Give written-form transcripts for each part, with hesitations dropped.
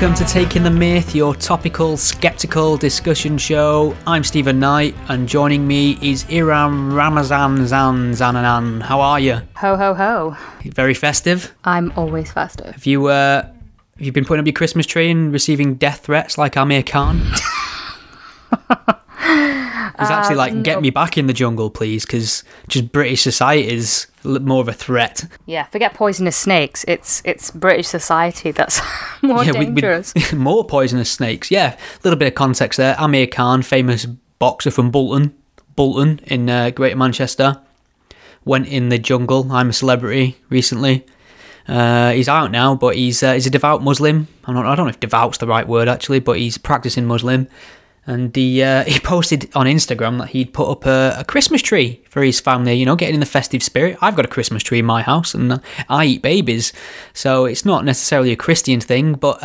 welcome to Taking the Myth, your topical, sceptical discussion show. I'm Stephen Knight, and joining me is Iram Ramazan Zananan. How are you? Ho, ho, ho. Very festive? I'm always festive. Have you been putting up your Christmas tree and receiving death threats like Amir Khan? He's actually like, get me back in the jungle, please, because just British society is more of a threat. Yeah, forget poisonous snakes. It's British society that's more dangerous. More poisonous snakes, yeah. A little bit of context there. Amir Khan, famous boxer from Bolton in Greater Manchester, went in the jungle. I'm a Celebrity recently. He's out now, but he's a devout Muslim. I don't know if devout's the right word, actually, but he's practicing Muslim. And he posted on Instagram that he'd put up a Christmas tree for his family, you know, getting in the festive spirit. I've got a Christmas tree in my house, and I eat babies. So it's not necessarily a Christian thing, but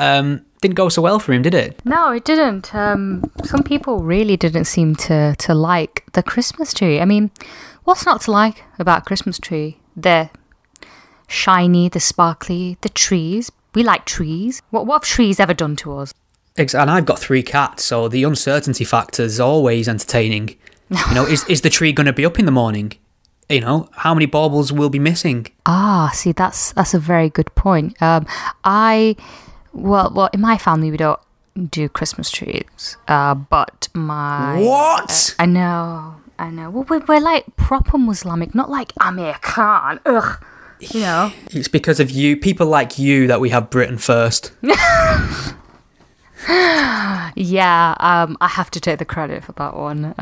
didn't go so well for him, did it? No, it didn't. Some people really didn't seem to like the Christmas tree. I mean, what's not to like about a Christmas tree? They're shiny, they're sparkly, the trees. We like trees. What have trees ever done to us? And I've got 3 cats, so the uncertainty factor is always entertaining. You know, is the tree going to be up in the morning? You know, how many baubles will be missing? See, that's a very good point. Well, in my family we don't do Christmas trees, but my what? I know. Well, we're like proper Muslimic, not like Amir Khan. Ugh, you know. It's because of you, people like you, that we have Britain first. Yeah, I have to take the credit for that one.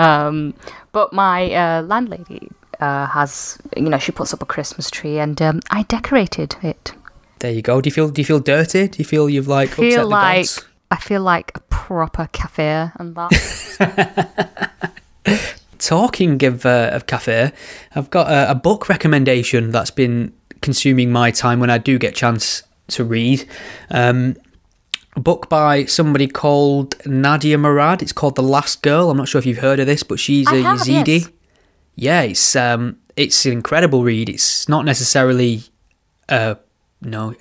But my landlady has, you know, she puts up a Christmas tree, and I decorated it. There you go. Do you feel dirty? Do you feel you've like upset the gods? I feel like a proper cafe and that. Talking of cafe, I've got a book recommendation that's been consuming my time when I do get a chance to read. A book by somebody called Nadia Murad. It's called The Last Girl. I'm not sure if you've heard of this, but she's a Yazidi. Yes. Yeah, it's an incredible read. It's not necessarily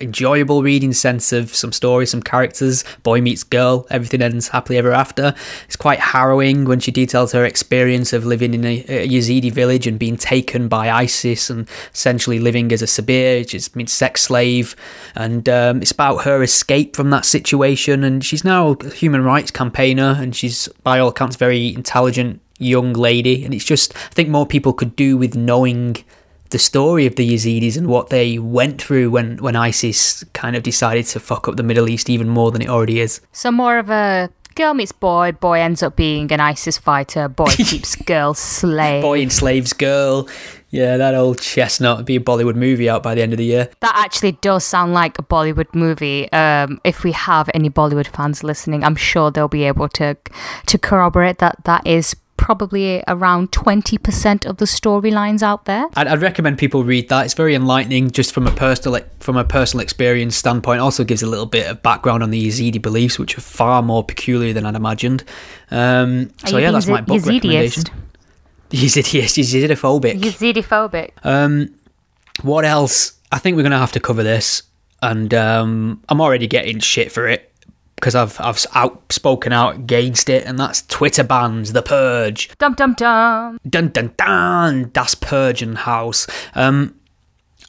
enjoyable read in the sense of some stories, some characters, boy meets girl, everything ends happily ever after. It's quite harrowing when she details her experience of living in a Yazidi village and being taken by ISIS and essentially living as a sabir, which is sex slave, and it's about her escape from that situation. And she's now a human rights campaigner, and she's by all accounts a very intelligent young lady, and it's just, I think more people could do with knowing the story of the Yazidis and what they went through when ISIS kind of decided to fuck up the Middle East even more than it already is. So more of a girl meets boy, boy ends up being an ISIS fighter, boy keeps girl slave. Boy enslaves girl. Yeah, that old chestnut would be a Bollywood movie out by the end of the year. That actually does sound like a Bollywood movie. If we have any Bollywood fans listening, I'm sure they'll be able to corroborate that is probably around 20% of the storylines out there. I'd recommend people read that. It's very enlightening, just from a personal experience standpoint. Also gives a little bit of background on the Yazidi beliefs, which are far more peculiar than I'd imagined. So yeah, that's my book recommendation. Yazidophobic. Yazidophobic. What else? I think we're going to have to cover this, and I'm already getting shit for it, because I've spoken out against it, and that's Twitter bans, the purge. Dum dum dum. Dun dun dun. Das Purgen House.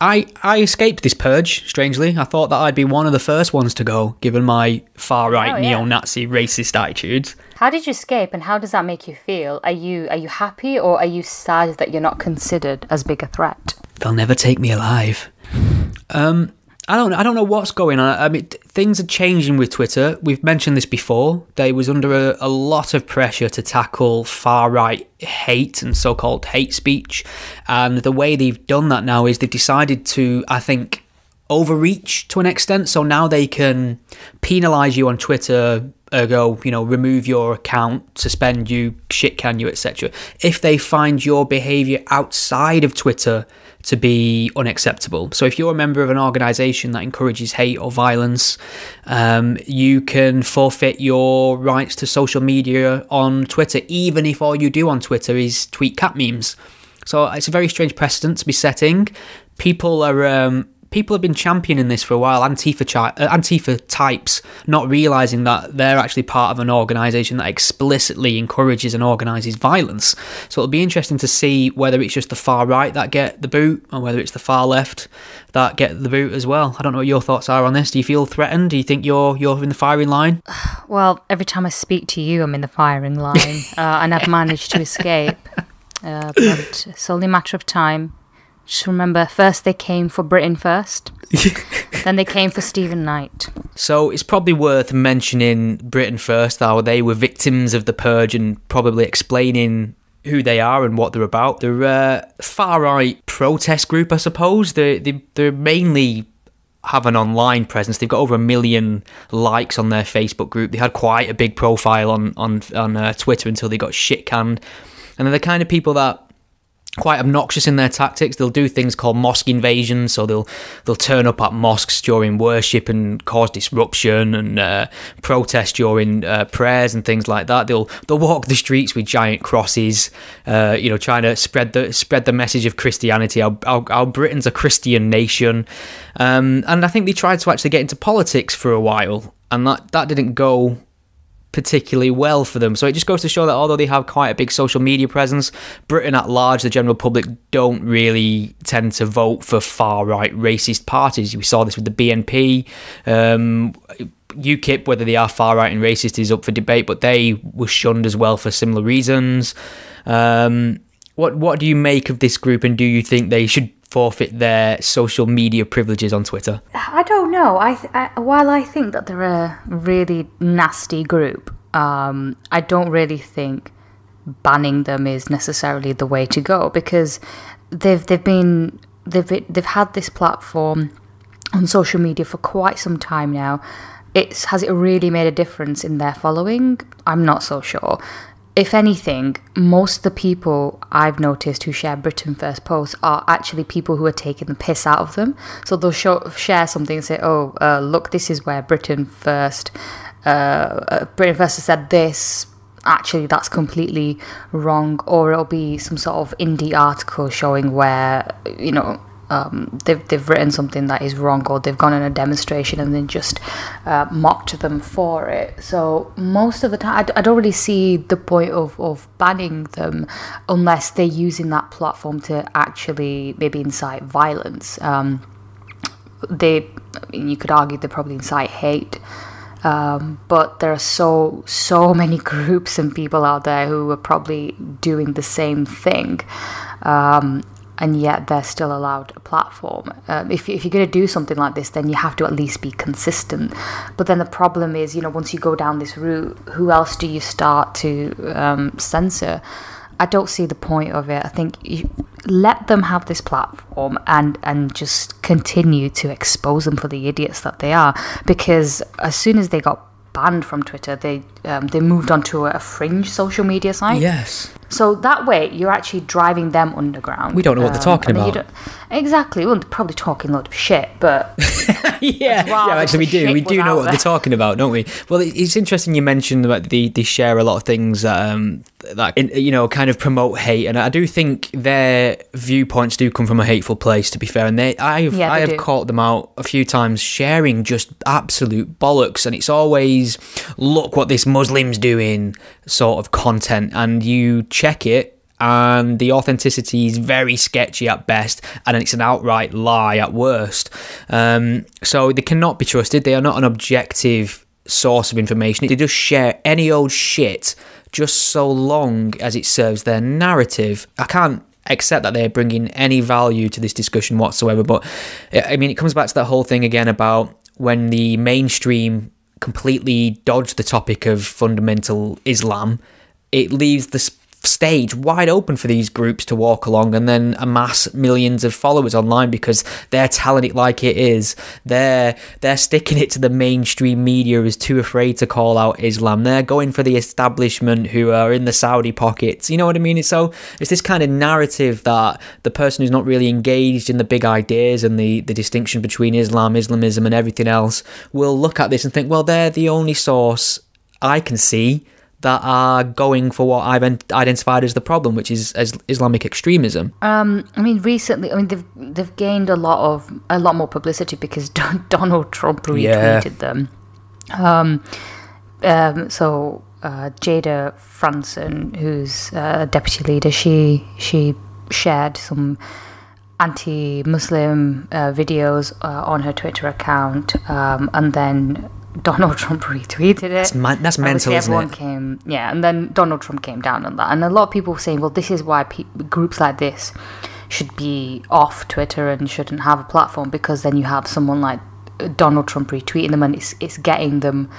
I escaped this purge, strangely. I thought that I'd be one of the first ones to go, given my far-right neo-Nazi racist attitudes. How did you escape, and how does that make you feel? Are you happy, or are you sad that you're not considered as big a threat? They'll never take me alive. I don't know what's going on. I mean, things are changing with Twitter. We've mentioned this before. They was under a lot of pressure to tackle far-right hate and so-called hate speech. And the way they've done that now is they've decided to, I think, overreach to an extent. So now they can penalise you on Twitter, ergo, remove your account, suspend you, shit can you, etc. if they find your behaviour outside of Twitter to be unacceptable. So if you're a member of an organisation that encourages hate or violence, you can forfeit your rights to social media on Twitter, even if all you do on Twitter is tweet cat memes. So it's a very strange precedent to be setting. People are people have been championing this for a while. Antifa types not realising that they're actually part of an organisation that explicitly encourages and organises violence. So it'll be interesting to see whether it's just the far right that get the boot or whether it's the far left that get the boot as well. I don't know what your thoughts are on this. Do you feel threatened? Do you think you're in the firing line? Well, every time I speak to you, I'm in the firing line, and I've managed to escape. But it's only a matter of time. Just remember, first they came for Britain first, then they came for Stephen Knight. So it's probably worth mentioning Britain first, how they were victims of the purge, and probably explaining who they are and what they're about. They're a far-right protest group, I suppose. They mainly have an online presence. They've got over 1 million likes on their Facebook group. They had quite a big profile on Twitter until they got shit-canned. And they're the kind of people that quite obnoxious in their tactics. They'll do things called mosque invasions, so they'll turn up at mosques during worship and cause disruption and protest during prayers and things like that. They'll walk the streets with giant crosses, trying to spread the message of Christianity. How Britain's a Christian nation, and I think they tried to actually get into politics for a while, and that didn't go particularly well for them. So it just goes to show that although they have quite a big social media presence, Britain at large, the general public, don't really tend to vote for far-right racist parties. We saw this with the BNP. UKIP, whether they are far-right and racist is up for debate, but they were shunned as well for similar reasons. What do you make of this group, and do you think they should forfeit their social media privileges on Twitter? I don't know. While I think that they're a really nasty group, I don't really think banning them is necessarily the way to go, because they've had this platform on social media for quite some time now. Has it really made a difference in their following? I'm not so sure. If anything, most of the people I've noticed who share Britain First posts are actually people who are taking the piss out of them. So they'll share something and say, look, this is where Britain First has said this. Actually, that's completely wrong. Or it'll be some sort of indie article showing where, they've written something that is wrong, or they've gone on a demonstration and then just mocked them for it. So most of the time, I don't really see the point of banning them unless they're using that platform to actually maybe incite violence. You could argue they probably incite hate. But there are so many groups and people out there who are probably doing the same thing. And yet they're still allowed a platform. If you're going to do something like this, then you have to at least be consistent. But then the problem is, once you go down this route, who else do you start to censor? I don't see the point of it. I think you let them have this platform and just continue to expose them for the idiots that they are. Because as soon as they got banned from Twitter, they moved on to a fringe social media site. Yes. So that way, you're actually driving them underground. We don't know what they're talking about. Exactly. Well, they're probably talking a lot of shit, but... yeah, actually we do. We do know what they're talking about, don't we? Well, it's interesting you mentioned that they share a lot of things that kind of promote hate, and I do think their viewpoints do come from a hateful place, to be fair, and I have caught them out a few times sharing just absolute bollocks, and it's always, look what this Muslim's doing sort of content, and you check it and the authenticity is very sketchy at best, and it's an outright lie at worst. So they cannot be trusted. They are not an objective source of information. They just share any old shit just so long as it serves their narrative. I can't accept that they're bringing any value to this discussion whatsoever, but I mean, it comes back to that whole thing again about when the mainstream completely dodged the topic of fundamental Islam, it leaves the stage wide open for these groups to walk along and then amass millions of followers online because they're telling it like it is. They're sticking it to the mainstream media who's too afraid to call out Islam. They're going for the establishment who are in the Saudi pockets. You know what I mean? It's this kind of narrative that the person who's not really engaged in the big ideas and the distinction between Islam, Islamism and everything else will look at this and think, well, they're the only source I can see that are going for what I've identified as the problem, which is as Islamic extremism. I mean, recently, they've gained a lot more publicity because Donald Trump retweeted them. So Jada Franson, who's deputy leader, she shared some anti-Muslim videos on her Twitter account, and then Donald Trump retweeted it. That's mental, isn't it? And then Donald Trump came down on that. And a lot of people were saying, well, this is why groups like this should be off Twitter and shouldn't have a platform, because then you have someone like Donald Trump retweeting them, and it's getting them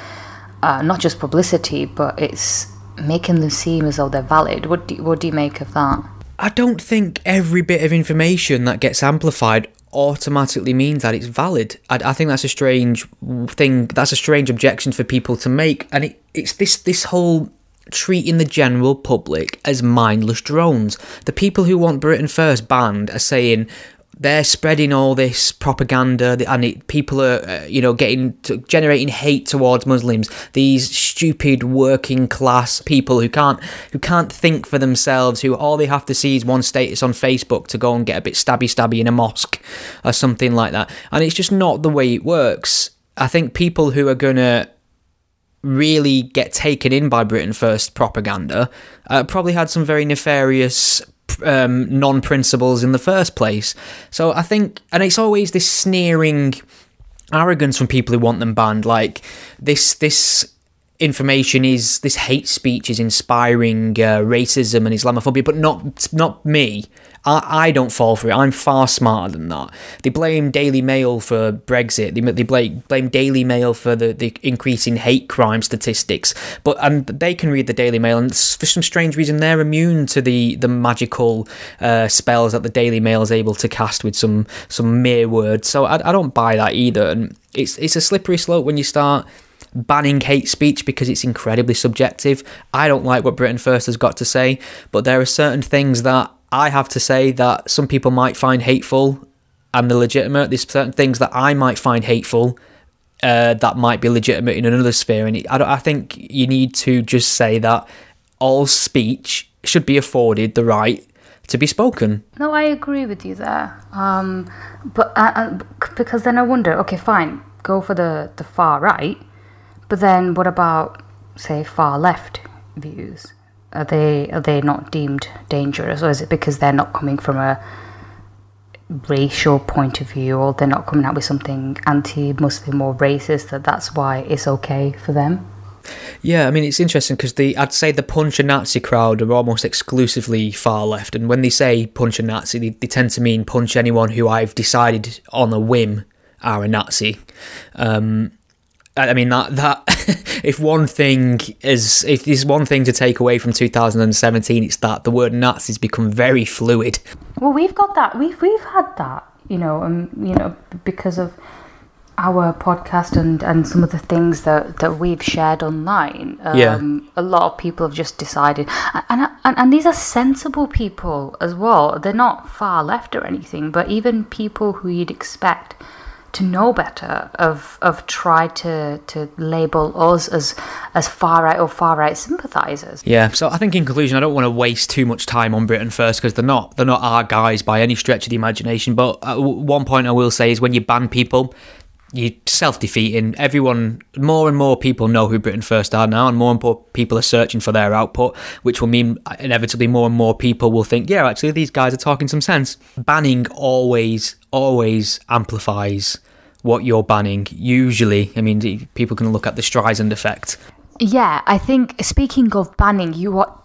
not just publicity, but it's making them seem as though they're valid. What do you make of that? I don't think every bit of information that gets amplified automatically means that it's valid. I think that's a strange thing. That's a strange objection for people to make, and it's this whole treating the general public as mindless drones. The people who want Britain First banned are saying they're spreading all this propaganda, and people are, generating hate towards Muslims. These stupid working class people who can't think for themselves, who all they have to see is one status on Facebook to go and get a bit stabby in a mosque or something like that. And it's just not the way it works. I think people who are gonna really get taken in by Britain First propaganda probably had some very nefarious non-principles in the first place. So I think, and it's always this sneering arrogance from people who want them banned, like this information is, this hate speech is inspiring racism and Islamophobia, but not me. I don't fall for it. I'm far smarter than that. They blame Daily Mail for Brexit. They blame Daily Mail for the increasing hate crime statistics. And they can read the Daily Mail, and for some strange reason they're immune to the magical spells that the Daily Mail is able to cast with some mere words. So I don't buy that either. And it's a slippery slope when you start banning hate speech, because it's incredibly subjective. I don't like what Britain First has got to say, but there are certain things that I have to say that some people might find hateful and they're legitimate. There's certain things that I might find hateful that might be legitimate in another sphere. And I think you need to just say that all speech should be afforded the right to be spoken. No, I agree with you there. But because then I wonder, okay, fine, go for the far right, but then what about, say, far left views? Are they not deemed dangerous, or is it because they're not coming from a racial point of view, or they're not coming out with something anti-Muslim or racist, that's why it's okay for them? Yeah, I mean, it's interesting because I'd say the punch a Nazi crowd are almost exclusively far left, and when they say punch a Nazi, they tend to mean punch anyone who I've decided on a whim are a Nazi. I mean, that if there's one thing to take away from 2017, it's that the word Nazi's become very fluid. Well, we've got that. We've had that, because of our podcast and some of the things that we've shared online. A lot of people have just decided, and these are sensible people as well. They're not far left or anything, but even people who you'd expect to know better have tried to label us as far right or far right sympathisers. Yeah, so I think in conclusion, I don't want to waste too much time on Britain First, because they're not our guys by any stretch of the imagination. But one point I will say is, when you ban people, you're self-defeating. More and more people know who Britain First are now, and more people are searching for their output, which will mean inevitably more and more people will think, yeah, actually these guys are talking some sense. Banning always amplifies what you're banning, usually. I mean, people can look at the Streisand effect. Yeah, I think, speaking of banning,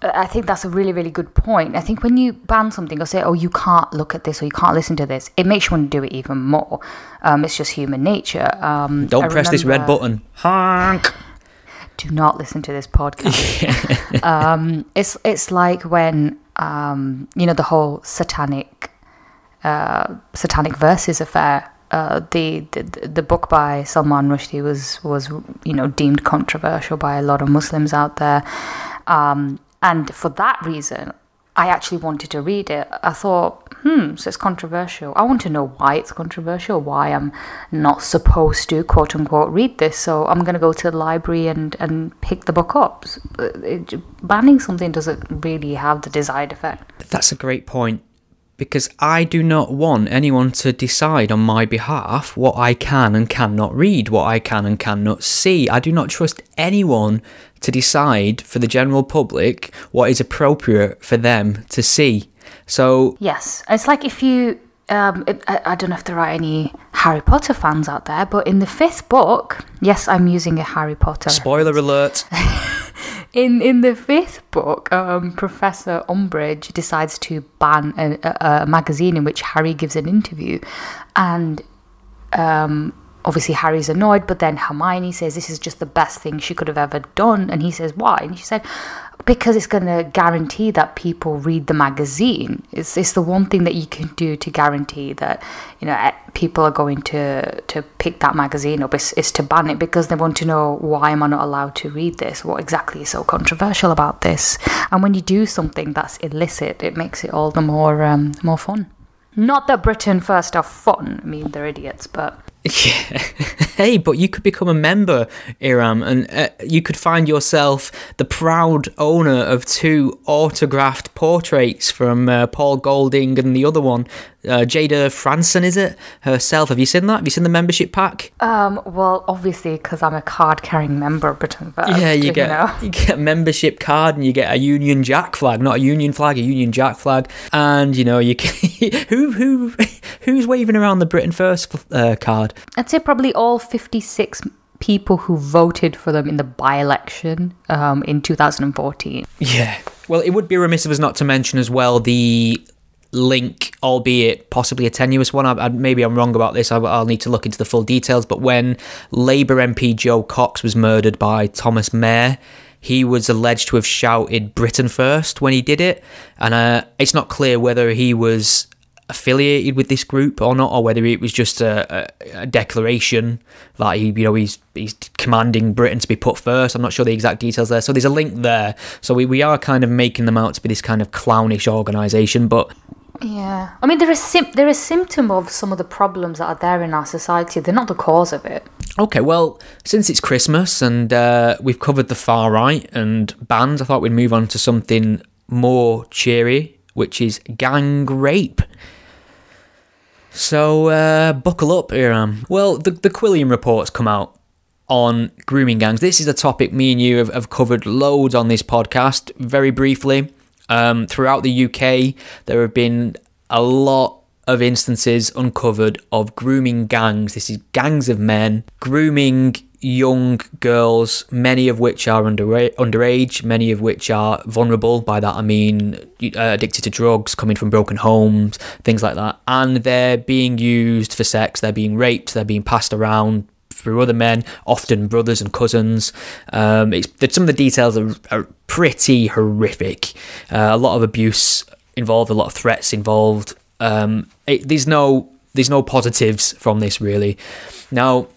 I think that's a really, really good point. I think when you ban something or say, oh, you can't look at this or you can't listen to this, it makes you want to do it even more. It's just human nature. Don't press this red button. Honk! Do not listen to this podcast. It's like when, the whole satanic verses affair. The book by Salman Rushdie was deemed controversial by a lot of Muslims out there, and for that reason, I actually wanted to read it. I thought, so it's controversial. I want to know why it's controversial, why I'm not supposed to, quote unquote, read this. So I'm going to go to the library and pick the book up. Banning something doesn't really have the desired effect. That's a great point, because I do not want anyone to decide on my behalf what I can and cannot read, what I can and cannot see. I do not trust anyone to decide for the general public what is appropriate for them to see. So yes, it's like if you I don't know if there are any Harry Potter fans out there, but in the 5th book, yes, I'm using a Harry Potter spoiler alert. In the 5th book, Professor Umbridge decides to ban a magazine in which Harry gives an interview, and obviously Harry's annoyed, but then Hermione says this is just the best thing she could have ever done, and he says, why? And she said, because it's going to guarantee that people read the magazine. It's the one thing that you can do to guarantee that, you know, people are going to pick that magazine up, is to ban it, because they want to know, why am I not allowed to read this? What exactly is so controversial about this? And when you do something that's illicit, it makes it all the more fun. Not that Britain First are fun. I mean, they're idiots, but... Yeah. Hey, but you could become a member, Iram, and you could find yourself the proud owner of 2 autographed portraits from Paul Golding and the other one, Jada Franson, is it? Herself. Have you seen that? Have you seen the membership pack? Well, obviously, because I'm a card-carrying member of Britain First. Yeah, you get a membership card, and you get a Union Jack flag, not a Union flag, a Union Jack flag, and you know you can, who's waving around the Britain First card? I'd say probably all 56 people who voted for them in the by-election in 2014. Yeah. Well, it would be remiss of us not to mention as well the link, albeit possibly a tenuous one. Maybe I'm wrong about this. I'll need to look into the full details. But when Labour MP Joe Cox was murdered by Thomas Mair, he was alleged to have shouted Britain First when he did it. And it's not clear whether he was affiliated with this group or not, or whether it was just a declaration that he's commanding Britain to be put first. I'm not sure the exact details there. So there's a link there. So we are kind of making them out to be this kind of clownish organisation, but yeah, I mean they're a symptom of some of the problems that are there in our society. They're not the cause of it. Okay, well, since it's Christmas and we've covered the far right and bans, I thought we'd move on to something more cheery, which is gang rape. So, buckle up, Iram. Well, the Quilliam report's come out on grooming gangs. This is a topic me and you have covered loads on this podcast, very briefly. Throughout the UK, there have been a lot of instances uncovered of grooming gangs. This is gangs of men grooming young girls, many of which are underage, many of which are vulnerable. By that I mean addicted to drugs, coming from broken homes, things like that. And they're being used for sex, they're being raped, they're being passed around through other men, often brothers and cousins. Some of the details are pretty horrific. A lot of abuse involved, a lot of threats involved. There's no positives from this, really. Now,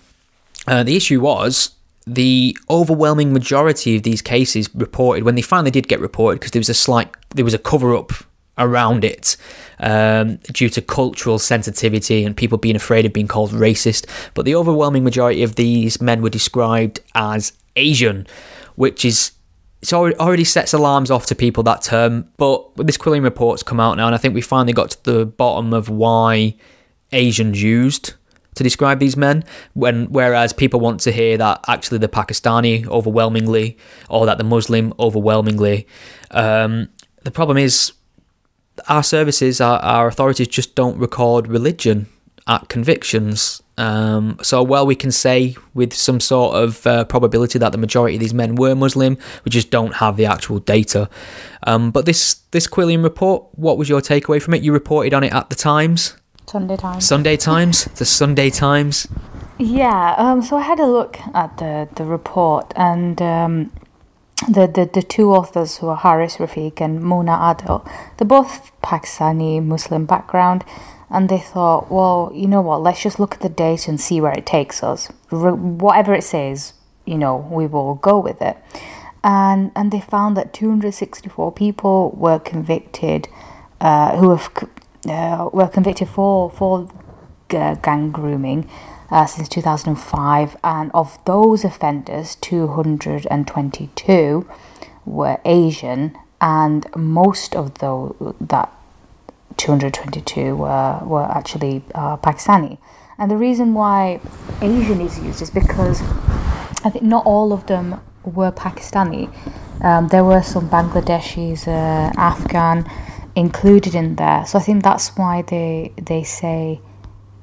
the issue was the overwhelming majority of these cases reported, when they finally did get reported, because there was a cover-up around it due to cultural sensitivity and people being afraid of being called racist, but the overwhelming majority of these men were described as Asian, which is... It already sets alarms off to people, that term, but this Quilliam report's come out now, and I think we finally got to the bottom of why Asians used to describe these men, whereas people want to hear that actually the Pakistani overwhelmingly, or that the Muslim overwhelmingly. The problem is our services, our authorities just don't record religion at convictions. So while we can say with some sort of probability that the majority of these men were Muslim, we just don't have the actual data. But this Quilliam report, what was your takeaway from it? You reported on it at the Times? Sunday Times. The Sunday Times. Yeah, so I had a look at the report, and the 2 authors, who are Haris Rafiq and Mona Adil, they're both Pakistani Muslim background, and they thought, well, you know what, let's just look at the data and see where it takes us. Whatever it says, we will go with it. and they found that 264 people were convicted, were convicted for gang grooming since 2005, and of those offenders, 222 were Asian, and most of that 222 were actually Pakistani. And the reason why Asian is used is because I think not all of them were Pakistani. There were some Bangladeshis, Afghan included in there. So I think that's why they say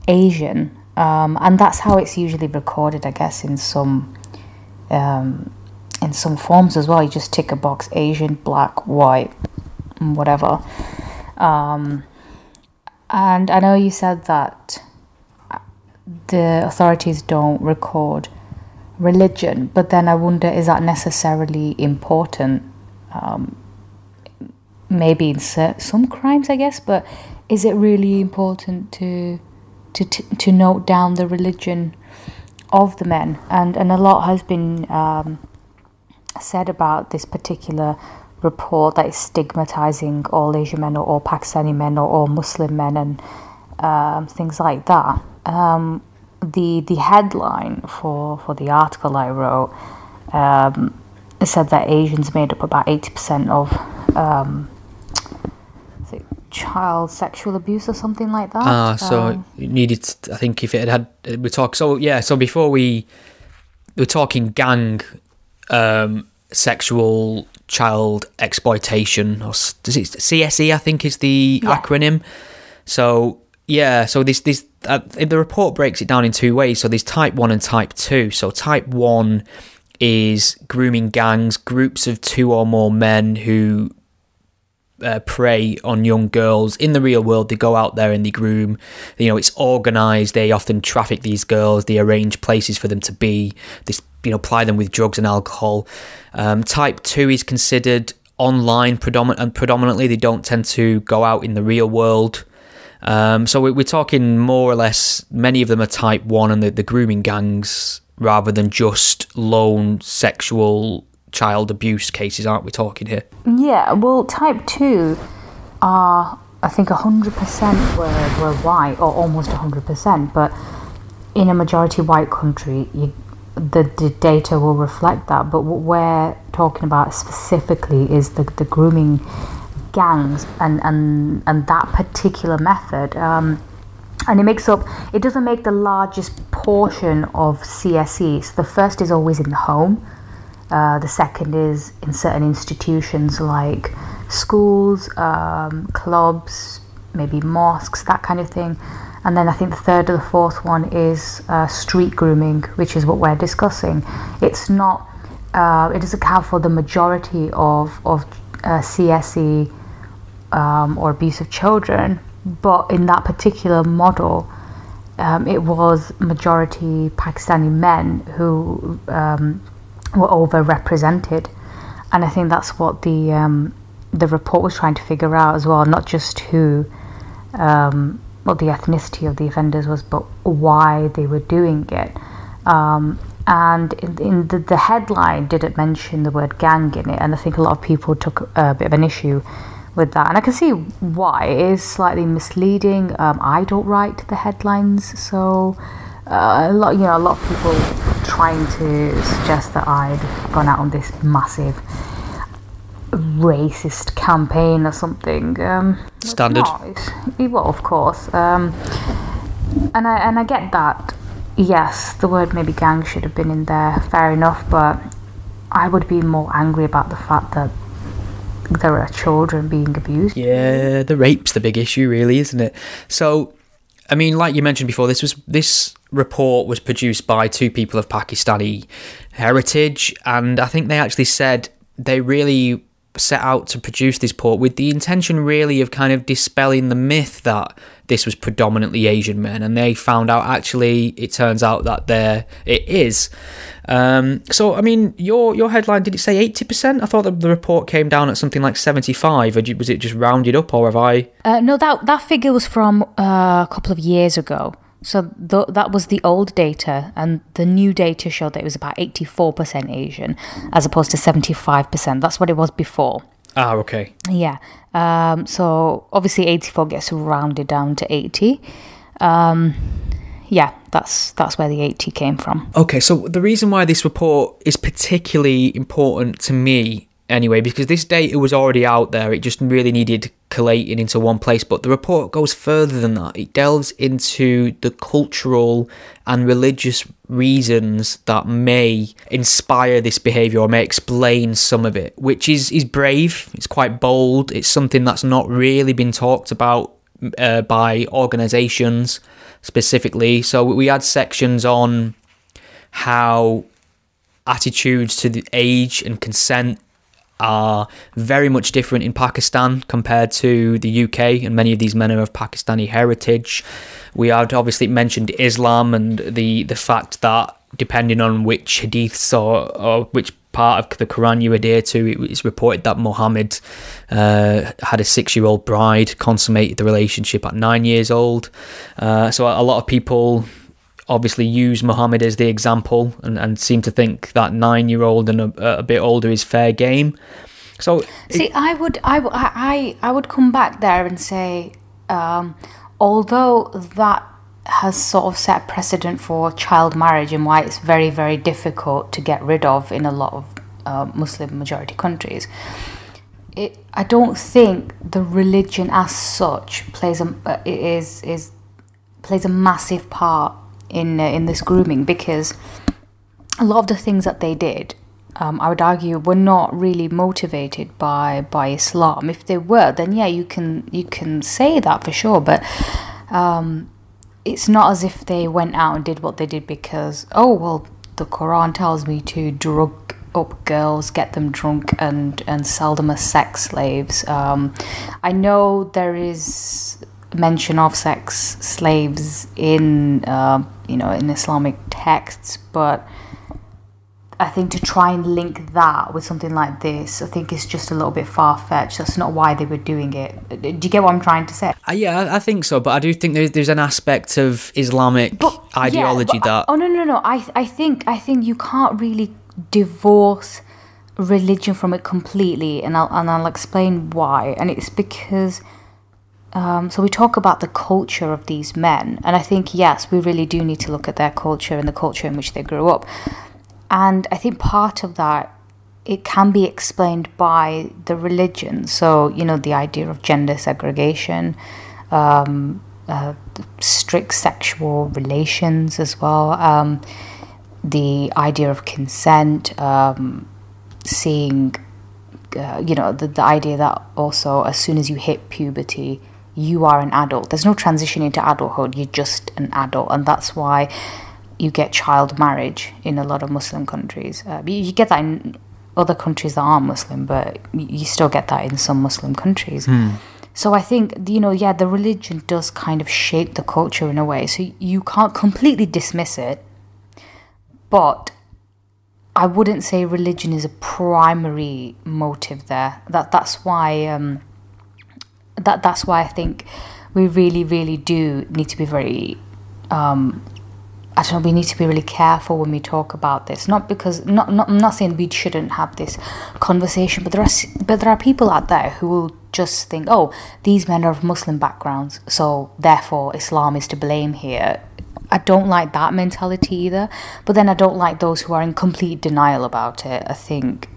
Asian. And that's how it's usually recorded, I guess, in some forms as well. You just tick a box: Asian, black, white, whatever. And I know you said that the authorities don't record religion, but then I wonder, is that necessarily important? Maybe in some crimes, I guess, but is it really important to note down the religion of the men? And a lot has been said about this particular report, that is stigmatizing all Asian men or all Pakistani men or all Muslim men and things like that. The headline for the article I wrote said that Asians made up about 80% of child sexual abuse or something like that. So it needed, I think, if it had we talk. So yeah, so before we're talking gang sexual child exploitation, or CSE, I think is the acronym. So yeah, so this the report breaks it down in two ways. So there's type 1 and type 2. So type 1 is grooming gangs, groups of 2 or more men who prey on young girls in the real world. They go out there and they groom. It's organised. They often traffic these girls. They arrange places for them to be. They ply them with drugs and alcohol. Type 2 is considered online predominantly. They don't tend to go out in the real world. So we're talking more or less, many of them are type 1 and the grooming gangs, rather than just lone sexual child abuse cases, aren't we talking here? Yeah, well, type 2 are, I think, 100% were white, or almost 100%, but in a majority white country, the data will reflect that. But what we're talking about specifically is the grooming gangs and that particular method. And it doesn't make the largest portion of CSE. So the first is always in the home. The second is in certain institutions like schools, clubs, maybe mosques, that kind of thing. And then I think the third or the fourth one is street grooming, which is what we're discussing. It's not, it doesn't account for the majority of CSE or abuse of children, but in that particular model, it was majority Pakistani men who were overrepresented, and I think that's what the report was trying to figure out as well. Not just who, what the ethnicity of the offenders was, but why they were doing it. And in the headline didn't mention the word gang in it, and I think a lot of people took a bit of an issue with that, and I can see why. It is slightly misleading. I don't write the headlines, so a lot of people trying to suggest that I'd gone out on this massive racist campaign or something. Standard. Well, of course, and I get that. Yes, the word maybe gang should have been in there, fair enough, but I would be more angry about the fact that there are children being abused. Yeah, the rape's the big issue, really, isn't it? So, I mean, like you mentioned before, this report was produced by two people of Pakistani heritage, and I think they actually said they really set out to produce this report with the intention really of kind of dispelling the myth that this was predominantly Asian men, and they found out actually it turns out that it is. So I mean, your headline, did it say 80%? I thought that the report came down at something like 75. Or was it just rounded up, or have I? No, that figure was from a couple of years ago. So that was the old data, and the new data showed that it was about 84% Asian, as opposed to 75%. That's what it was before. Ah, okay. Yeah. So obviously 84 gets rounded down to 80. Yeah, that's where the 80 came from. Okay, so the reason why this report is particularly important to me, anyway, because this data was already out there, it just really needed collating into one place, but the report goes further than that. It delves into the cultural and religious reasons that may inspire this behaviour or may explain some of it, which is brave, it's quite bold, it's something that's not really been talked about by organisations specifically. So we had sections on how attitudes to the age and consent are very much different in Pakistan compared to the UK, and many of these men are of Pakistani heritage. We had obviously mentioned Islam and the fact that depending on which hadiths or which part of the Quran you adhere to, it's reported that Muhammad had a 6-year-old bride, consummated the relationship at 9 years old. So a lot of people obviously use Muhammad as the example and seem to think that 9-year-old and a bit older is fair game. So see, I would come back there and say, although that has sort of set precedent for child marriage and why it's very, very difficult to get rid of in a lot of Muslim majority countries, I don't think the religion as such plays a massive part in this grooming, because a lot of the things that they did, I would argue, were not really motivated by Islam. If they were, then yeah, you can say that for sure, but it's not as if they went out and did what they did because, oh well, the Quran tells me to drug up girls, get them drunk and sell them as sex slaves. I know there is mention of sex slaves in in Islamic texts, but I think to try and link that with something like this, I think it's just a little bit far-fetched. That's not why they were doing it. Do you get what I'm trying to say? Yeah, I think so, but I do think there's an aspect of Islamic ideology that... Oh, no. I think you can't really divorce religion from it completely, and I'll explain why. And it's because... so we talk about the culture of these men, and I think, yes, we really do need to look at their culture and the culture in which they grew up. And I think part of that, it can be explained by the religion. So, the idea of gender segregation, strict sexual relations as well, the idea of consent, seeing, the idea that also as soon as you hit puberty, you are an adult. There's no transition into adulthood, you're just an adult. And that's why you get child marriage in a lot of Muslim countries. You get that in other countries that aren't Muslim, but you still get that in some Muslim countries. So I think, the religion does kind of shape the culture in a way. So you can't completely dismiss it, but I wouldn't say religion is a primary motive there. That's why that's why I think we really, really do need to be very... we need to be really careful when we talk about this. I'm not saying we shouldn't have this conversation, but there are people out there who will just think, oh, these men are of Muslim backgrounds, so therefore Islam is to blame here. I don't like that mentality either, but then I don't like those who are in complete denial about it. I think,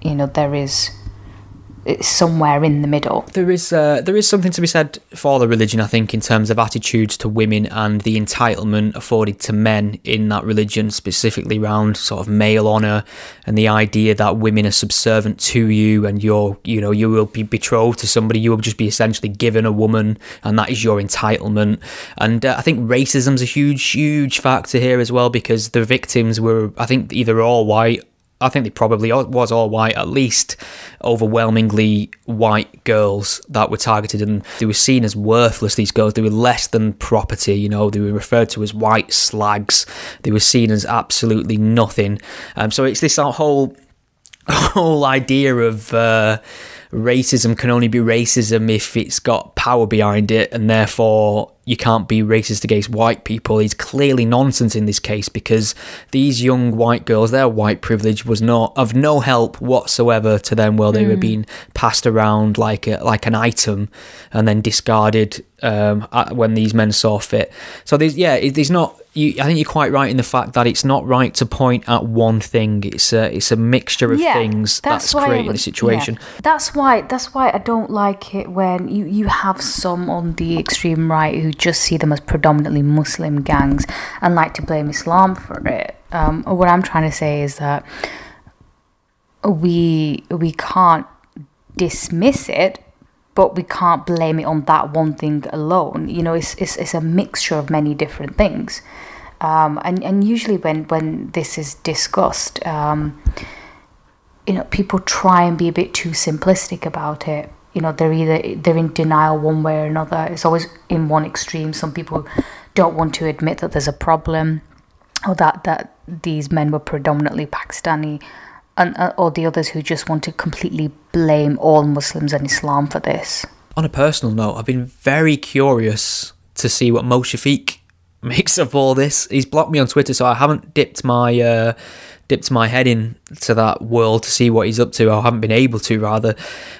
it's somewhere in the middle. There is something to be said for the religion, I think, in terms of attitudes to women and the entitlement afforded to men in that religion, specifically around sort of male honour and the idea that women are subservient to you, and you will be betrothed to somebody, you will just be essentially given a woman, and that is your entitlement. And I think racism's a huge factor here as well, because the victims were, I think, either all white. I think they probably was all white, at least overwhelmingly white girls that were targeted, and they were seen as worthless, these girls. They were less than property, they were referred to as white slags. They were seen as absolutely nothing. So it's this whole idea of racism can only be racism if it's got power behind it, and therefore you can't be racist against white people, is clearly nonsense in this case, because these young white girls, their white privilege was not of no help whatsoever to them while they were being passed around like an item and then discarded when these men saw fit. So there's not. I think you're quite right in the fact that it's not right to point at one thing. It's a mixture of things that's creating the situation. Yeah. That's why I don't like it when you have some on the extreme right who just see them as predominantly Muslim gangs and like to blame Islam for it. What I'm trying to say is that we can't dismiss it, but we can't blame it on that one thing alone. You know, it's a mixture of many different things. And usually when this is discussed, people try and be a bit too simplistic about it. You know, they're in denial one way or another. It's always in one extreme. Some people don't want to admit that there's a problem, or that these men were predominantly Pakistani, or the others who just want to completely blame all Muslims and Islam for this. On a personal note, I've been very curious to see what Mo Shafiq makes of all this. He's blocked me on Twitter, so I haven't dipped my head into that world to see what he's up to. I haven't been able to, rather.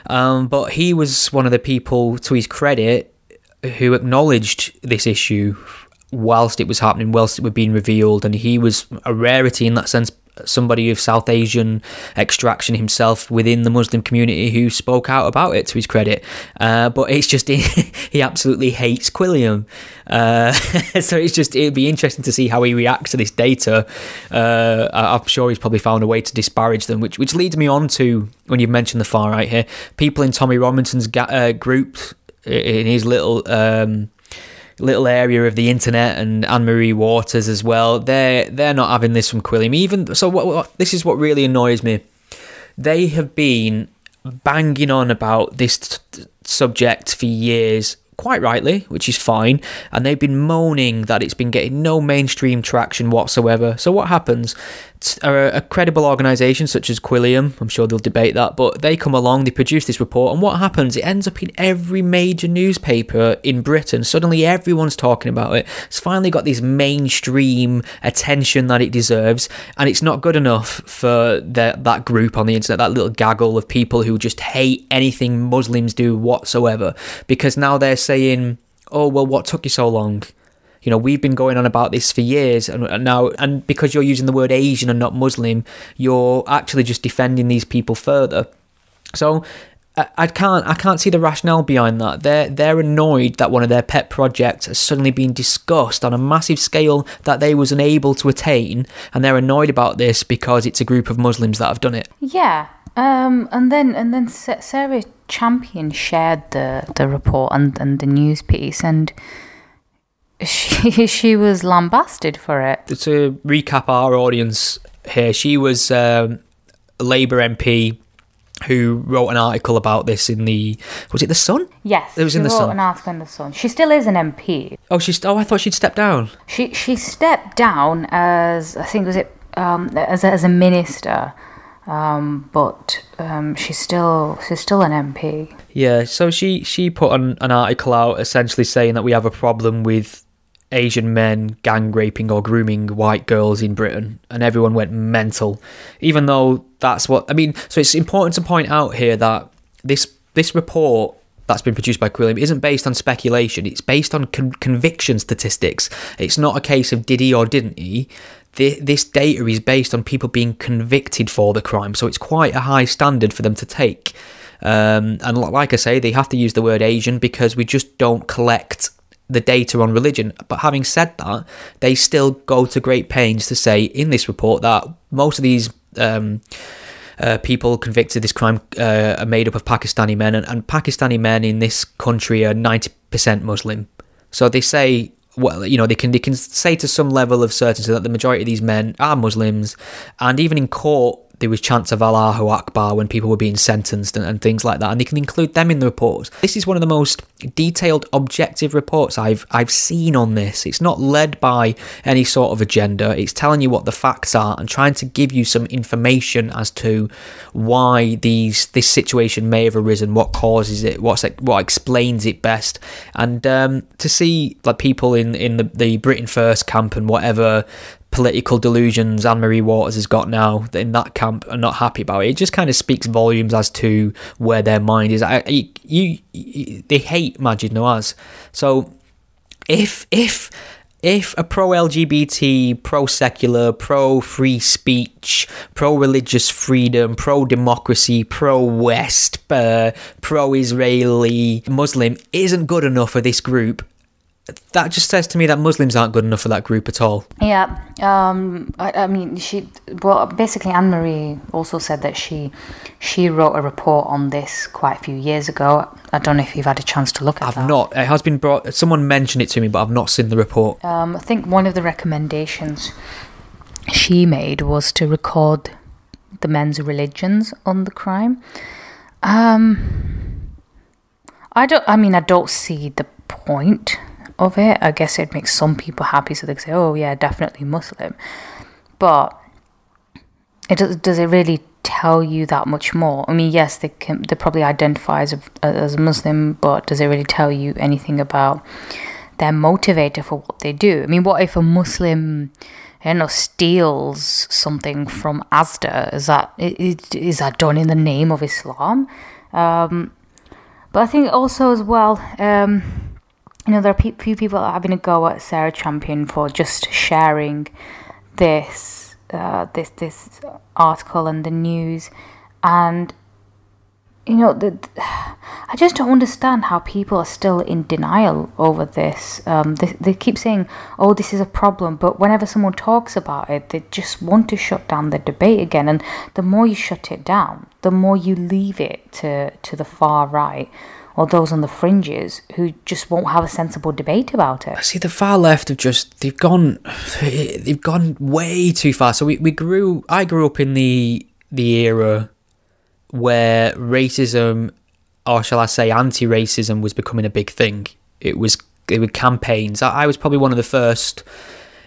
But he was one of the people, to his credit, who acknowledged this issue whilst it was happening, whilst it was being revealed, and he was a rarity in that sense. Somebody of South Asian extraction himself within the Muslim community who spoke out about it, to his credit. But it's just, he absolutely hates Quilliam. So it'd be interesting to see how he reacts to this data. I'm sure he's probably found a way to disparage them, which leads me on to, when you've mentioned the far right here, people in Tommy Robinson's group, in his little area of the internet, and Anne-Marie Waters as well, they're not having this from Quilliam. Even so, this is what really annoys me. They have been banging on about this subject for years, quite rightly, which is fine, and they've been moaning that it's been getting no mainstream traction whatsoever. So what happens? A credible organisation such as Quilliam, I'm sure they'll debate that, but they come along, they produce this report, and what happens? It ends up in every major newspaper in Britain. Suddenly everyone's talking about it. It's finally got this mainstream attention that it deserves, and it's not good enough for that group on the internet, that little gaggle of people who just hate anything Muslims do whatsoever, because now they're saying, oh, well, what took you so long? You know, we've been going on about this for years, and now, and because you're using the word Asian and not Muslim, you're actually just defending these people further. So I can't see the rationale behind that. They're annoyed that one of their pet projects has suddenly been discussed on a massive scale that they was unable to attain, and they're annoyed about this because it's a group of Muslims that have done it. Yeah. And then Sarah Champion shared the report and the news piece, and she was lambasted for it. To recap our audience here, she was a Labour MP who wrote an article about this in was it the Sun? Yes, it was in the Sun. She wrote an article in the Sun. She still is an MP. Oh, I thought she'd stepped down. She stepped down as, I think, as a minister. But she's still an MP. Yeah, so she put an article out essentially saying that we have a problem with Asian men gang raping or grooming white girls in Britain, and everyone went mental, even though that's what I mean. So it's important to point out here that this report that's been produced by Quilliam isn't based on speculation. It's based on conviction statistics. It's not a case of did he or didn't he. This data is based on people being convicted for the crime, so it's quite a high standard for them to take. And like I say, they have to use the word Asian because we just don't collect the data on religion. But having said that, they still go to great pains to say in this report that most of these people convicted of this crime are made up of Pakistani men, and Pakistani men in this country are 90% Muslim. So they say, well, you know, they can say to some level of certainty that the majority of these men are Muslims, and even in court there was chants of Allahu Akbar when people were being sentenced and things like that, and they can include them in the reports. This is one of the most detailed, objective reports I've seen on this. It's not led by any sort of agenda. It's telling you what the facts are and trying to give you some information as to why this situation may have arisen, what causes it, what explains it best, and to see like people in the Britain First camp and whatever political delusions Anne-Marie Waters has got now in that camp are not happy about it. It just kind of speaks volumes as to where their mind is. They hate Maajid Nawaz. So if a pro-LGBT, pro-secular, pro-free speech, pro-religious freedom, pro-democracy, pro-West, pro-Israeli Muslim isn't good enough for this group, that just says to me that Muslims aren't good enough for that group at all. Yeah, I mean, basically Anne-Marie also said that she wrote a report on this quite a few years ago. I don't know if you've had a chance to look at that. I've not. It has been brought. Someone mentioned it to me, but I've not seen the report. I think one of the recommendations she made was to record the men's religions on the crime. I don't see the point of it. I guess it makes some people happy, so they say, oh yeah, definitely Muslim, but does it really tell you that much more? I mean, yes, they probably identify as Muslim, but does it really tell you anything about their motivator for what they do? I mean, what if a Muslim, steals something from Asda? Is that done in the name of Islam? But I think also as well, there are few people having a go at Sarah Champion for just sharing this article and the news, and I just don't understand how people are still in denial over this. They keep saying, "Oh, this is a problem," but whenever someone talks about it, they just want to shut down the debate again. And the more you shut it down, the more you leave it to the far right or those on the fringes who just won't have a sensible debate about it. See, the far left have they've gone way too far. So I grew up in the era where racism, or shall I say anti-racism, was becoming a big thing. It were campaigns. I was probably one of the first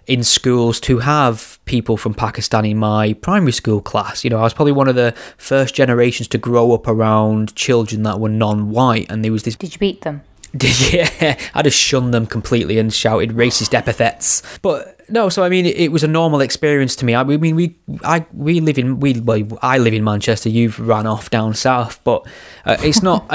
in schools to have people from Pakistan in my primary school class. I was probably one of the first generations to grow up around children that were non-white, and there was this... Did you beat them? Yeah, I just shunned them completely and shouted racist epithets. But no, so I mean, it was a normal experience to me. I live in Manchester. You've ran off down south, but it's not.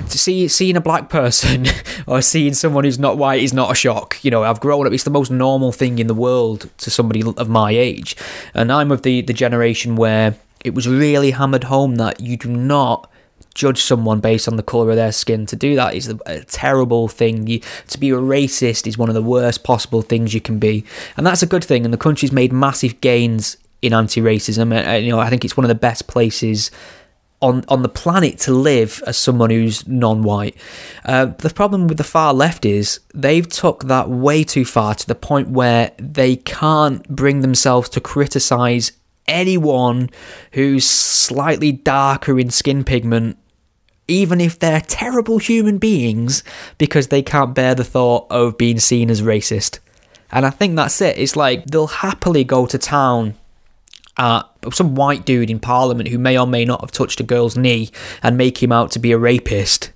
Seeing a black person or seeing someone who's not white is not a shock. I've grown up. It's the most normal thing in the world to somebody of my age, and I'm of the generation where it was really hammered home that you do not judge someone based on the colour of their skin. To do that is a terrible thing. To be a racist is one of the worst possible things you can be, and that's a good thing. And the country's made massive gains in anti-racism. I think it's one of the best places on the planet to live as someone who's non-white. The problem with the far left is they've took that way too far, to the point where they can't bring themselves to criticise anyone who's slightly darker in skin pigment, even if they're terrible human beings, because they can't bear the thought of being seen as racist. And I think that's it. It's like they'll happily go to town at some white dude in Parliament who may or may not have touched a girl's knee and make him out to be a rapist.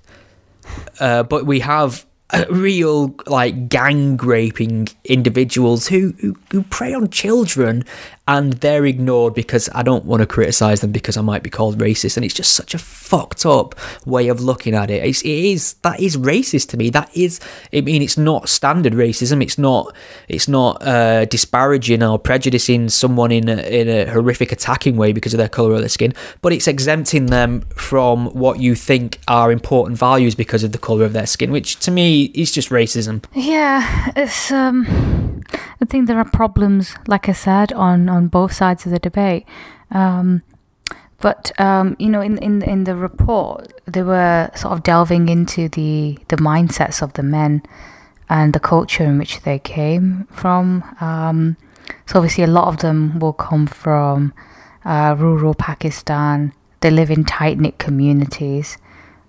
But we have real gang raping individuals who prey on children, and they're ignored because I don't want to criticise them because I might be called racist. And it's just such a fucked up way of looking at it. That is racist to me. It's not standard racism. It's not disparaging or prejudicing someone in a horrific attacking way because of their colour of their skin, but it's exempting them from what you think are important values because of the colour of their skin, which to me is just racism. Yeah, it's I think there are problems, like I said, on both sides of the debate. But in the report, they were sort of delving into the mindsets of the men and the culture in which they came from. So obviously a lot of them will come from rural Pakistan. They live in tight-knit communities.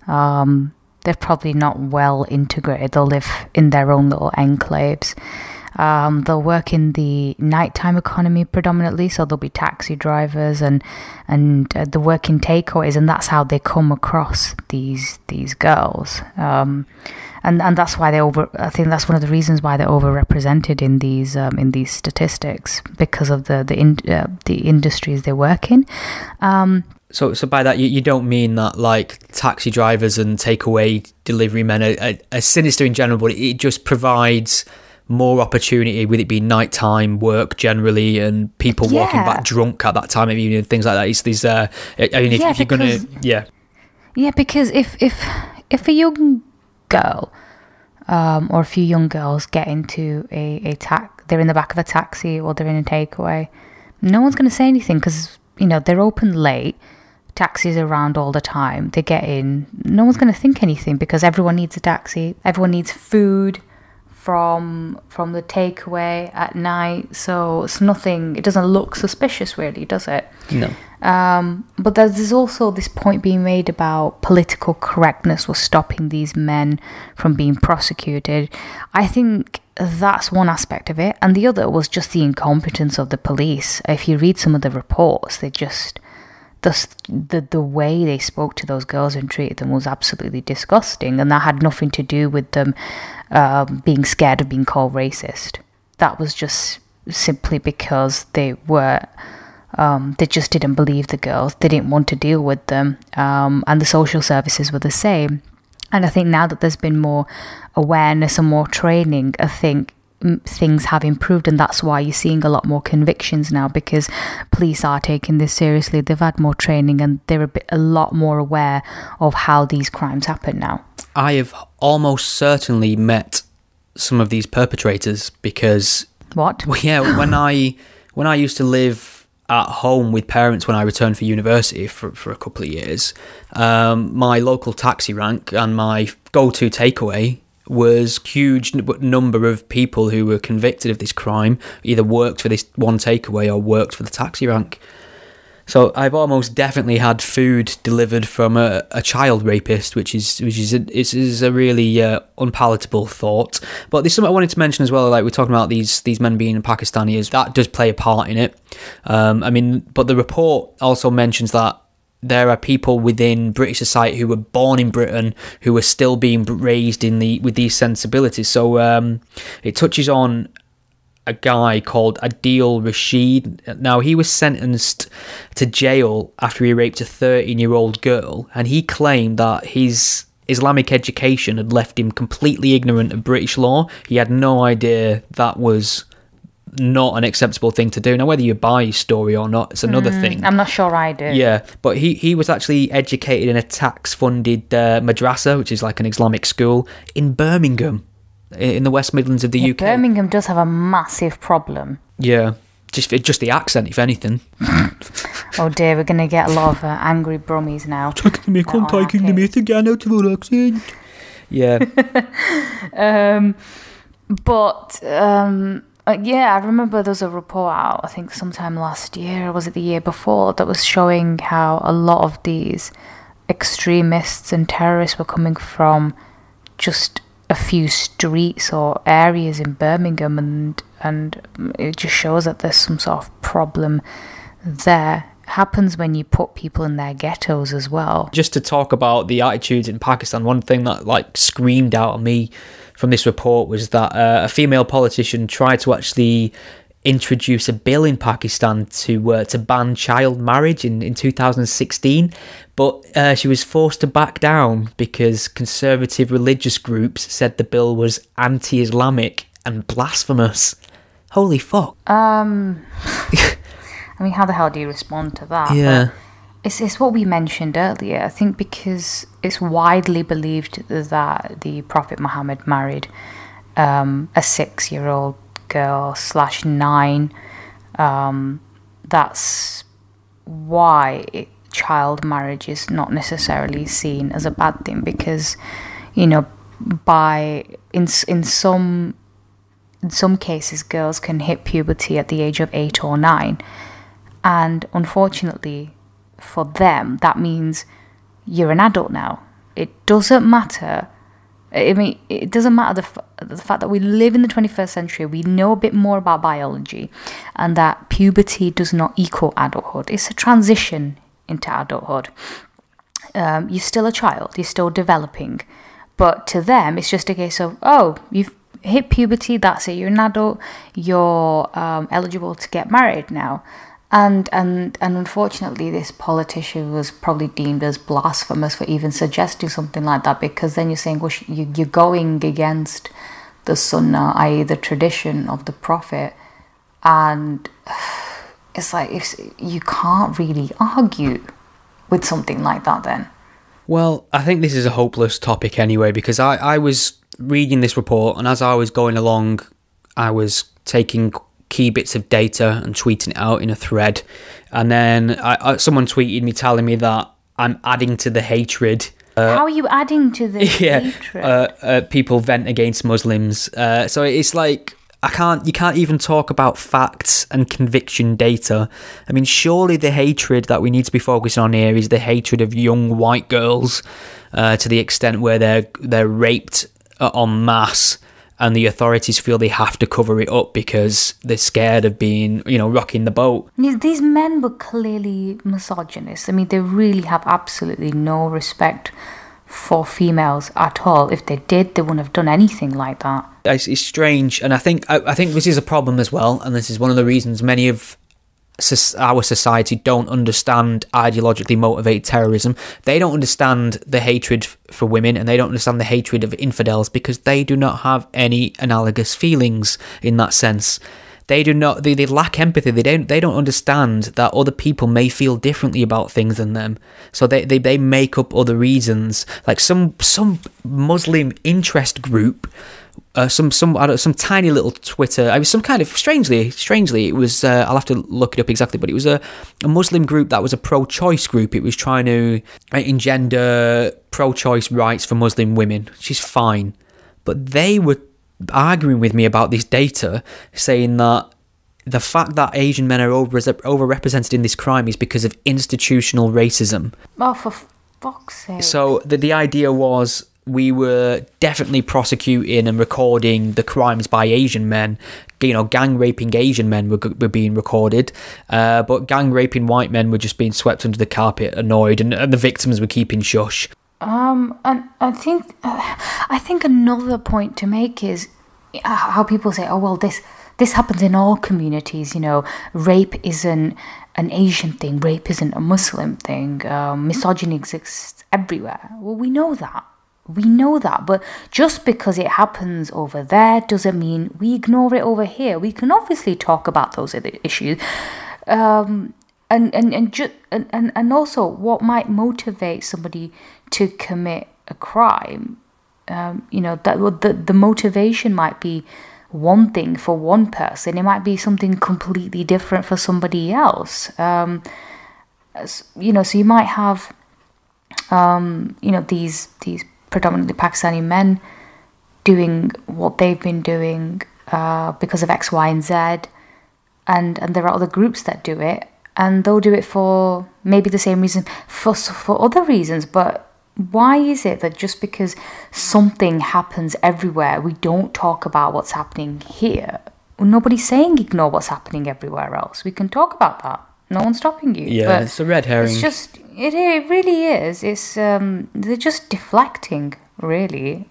They're probably not well integrated. They'll live in their own little enclaves. They'll work in the nighttime economy predominantly, so there'll be taxi drivers and the work in takeaways, and that's how they come across these girls. And that's why I think that's one of the reasons why they're overrepresented in these statistics, because of the industries they work in. So by that, you don't mean that like taxi drivers and takeaway delivery men are sinister in general, but it just provides more opportunity with it being nighttime work generally, and people walking back drunk at that time of evening and things like that. It's these. I mean, if you're gonna, because if a young girl, or a few young girls get into they're in the back of a taxi or they're in a takeaway, no one's going to say anything because they're open late. Taxis around all the time. They get in. No one's going to think anything because everyone needs a taxi. Everyone needs food from the takeaway at night. So it's nothing. It doesn't look suspicious, really, does it? No. But there's also this point being made about political correctness was stopping these men from being prosecuted. I think that's one aspect of it, and the other was just the incompetence of the police. If you read some of the reports, they just the way they spoke to those girls and treated them was absolutely disgusting, and that had nothing to do with them being scared of being called racist. That was just simply because they just didn't believe the girls. They didn't want to deal with them, and the social services were the same. And I think now that there's been more awareness and more training, I think things have improved, and that's why you're seeing a lot more convictions now, because police are taking this seriously. They've had more training and they're a lot more aware of how these crimes happen now. I have almost certainly met some of these perpetrators because when I used to live at home with parents when I returned for university for a couple of years, my local taxi rank and my go-to takeaway was huge number of people who were convicted of this crime either worked for this one takeaway or worked for the taxi rank. So I've almost definitely had food delivered from a child rapist, which is a really unpalatable thought. But there's something I wanted to mention as well. Like we're talking about these men being Pakistani, is that does play a part in it. But the report also mentions that there are people within British society who were born in Britain who are still being raised with these sensibilities. So it touches on a guy called Adil Rashid. Now, he was sentenced to jail after he raped a 13-year-old girl, and he claimed that his Islamic education had left him completely ignorant of British law. He had no idea that was not an acceptable thing to do. Now, whether you buy his story or not, it's another thing. I'm not sure I do. Yeah, but he was actually educated in a tax-funded madrasa, which is like an Islamic school, in Birmingham, in the West Midlands of the UK. Birmingham does have a massive problem. Yeah, just the accent, if anything. Oh dear, we're going to get a lot of angry Brummies now. Taking the myth again out of our accent. Yeah. Yeah, I remember there was a report out, I think sometime last year, or was it the year before, that was showing how a lot of these extremists and terrorists were coming from just a few streets or areas in Birmingham, and it just shows that there's some sort of problem there. It happens when you put people in their ghettos as well. Just to talk about the attitudes in Pakistan, one thing that screamed out at me from this report was that a female politician tried to actually introduce a bill in Pakistan to ban child marriage in 2016, but she was forced to back down because conservative religious groups said the bill was anti-Islamic and blasphemous. Holy fuck. I mean, how the hell do you respond to that? Yeah. But it's what we mentioned earlier. I think because it's widely believed that the Prophet Muhammad married a 6-year-old girl /9. That's why child marriage is not necessarily seen as a bad thing, because in some cases girls can hit puberty at the age of 8 or 9. And unfortunately for them, that means you're an adult now. It doesn't matter. I mean, it doesn't matter the fact that we live in the 21st century, we know a bit more about biology, and that puberty does not equal adulthood. It's a transition into adulthood. You're still a child, you're still developing. But to them, it's just a case of, oh, you've hit puberty, that's it, you're an adult, you're eligible to get married now. And unfortunately, this politician was probably deemed as blasphemous for even suggesting something like that, because then you're saying, well, you're going against the sunnah, i.e. the tradition of the Prophet. And it's like, you can't really argue with something like that then. Well, I think this is a hopeless topic anyway, because I was reading this report, and as I was going along, I was taking key bits of data and tweeting it out in a thread, and then someone tweeted me telling me that I'm adding to the hatred. How are you adding to the hatred? People vent against Muslims. So it's like, you can't even talk about facts and conviction data. I mean, surely the hatred that we need to be focusing on here is the hatred of young white girls, to the extent where they're raped en masse, and the authorities feel they have to cover it up because they're scared of being, rocking the boat. These men were clearly misogynist. I mean, they really have absolutely no respect for females at all. If they did, they wouldn't have done anything like that. It's strange, and I think this is a problem as well, and this is one of the reasons many of our society don't understand ideologically motivated terrorism. They don't understand the hatred for women, and they don't understand the hatred of infidels, because they do not have any analogous feelings in that sense. They do not. They lack empathy. They don't understand that other people may feel differently about things than them. So they make up other reasons, like some Muslim interest group. Some tiny little Twitter. I was some kind of strangely. It was. I'll have to look it up exactly, but it was a Muslim group that was a pro-choice group. It was trying to engender pro-choice rights for Muslim women, which is fine. But they were arguing with me about this data, saying that the fact that Asian men are overrepresented in this crime is because of institutional racism. Oh, for fuck's sake! So the idea was, we were definitely prosecuting and recording the crimes by Asian men. Gang raping Asian men were being recorded, but gang raping white men were just being swept under the carpet, annoyed, and the victims were keeping shush. And I think another point to make is how people say, oh well, this happens in all communities. Rape isn't an Asian thing, rape isn't a Muslim thing. Misogyny exists everywhere. Well, we know that, but just because it happens over there doesn't mean we ignore it over here. We can obviously talk about those other issues, and also what might motivate somebody to commit a crime. That the motivation might be one thing for one person. It might be something completely different for somebody else. So you might have, these predominantly Pakistani men doing what they've been doing because of X, Y, and Z, and there are other groups that do it, and they'll do it for maybe the same reason, for other reasons. But why is it that just because something happens everywhere, we don't talk about what's happening here? Well, nobody's saying ignore what's happening everywhere else. We can talk about that. No one's stopping you. Yeah, but it's a red herring. It's just, it really is. It's they're just deflecting, really.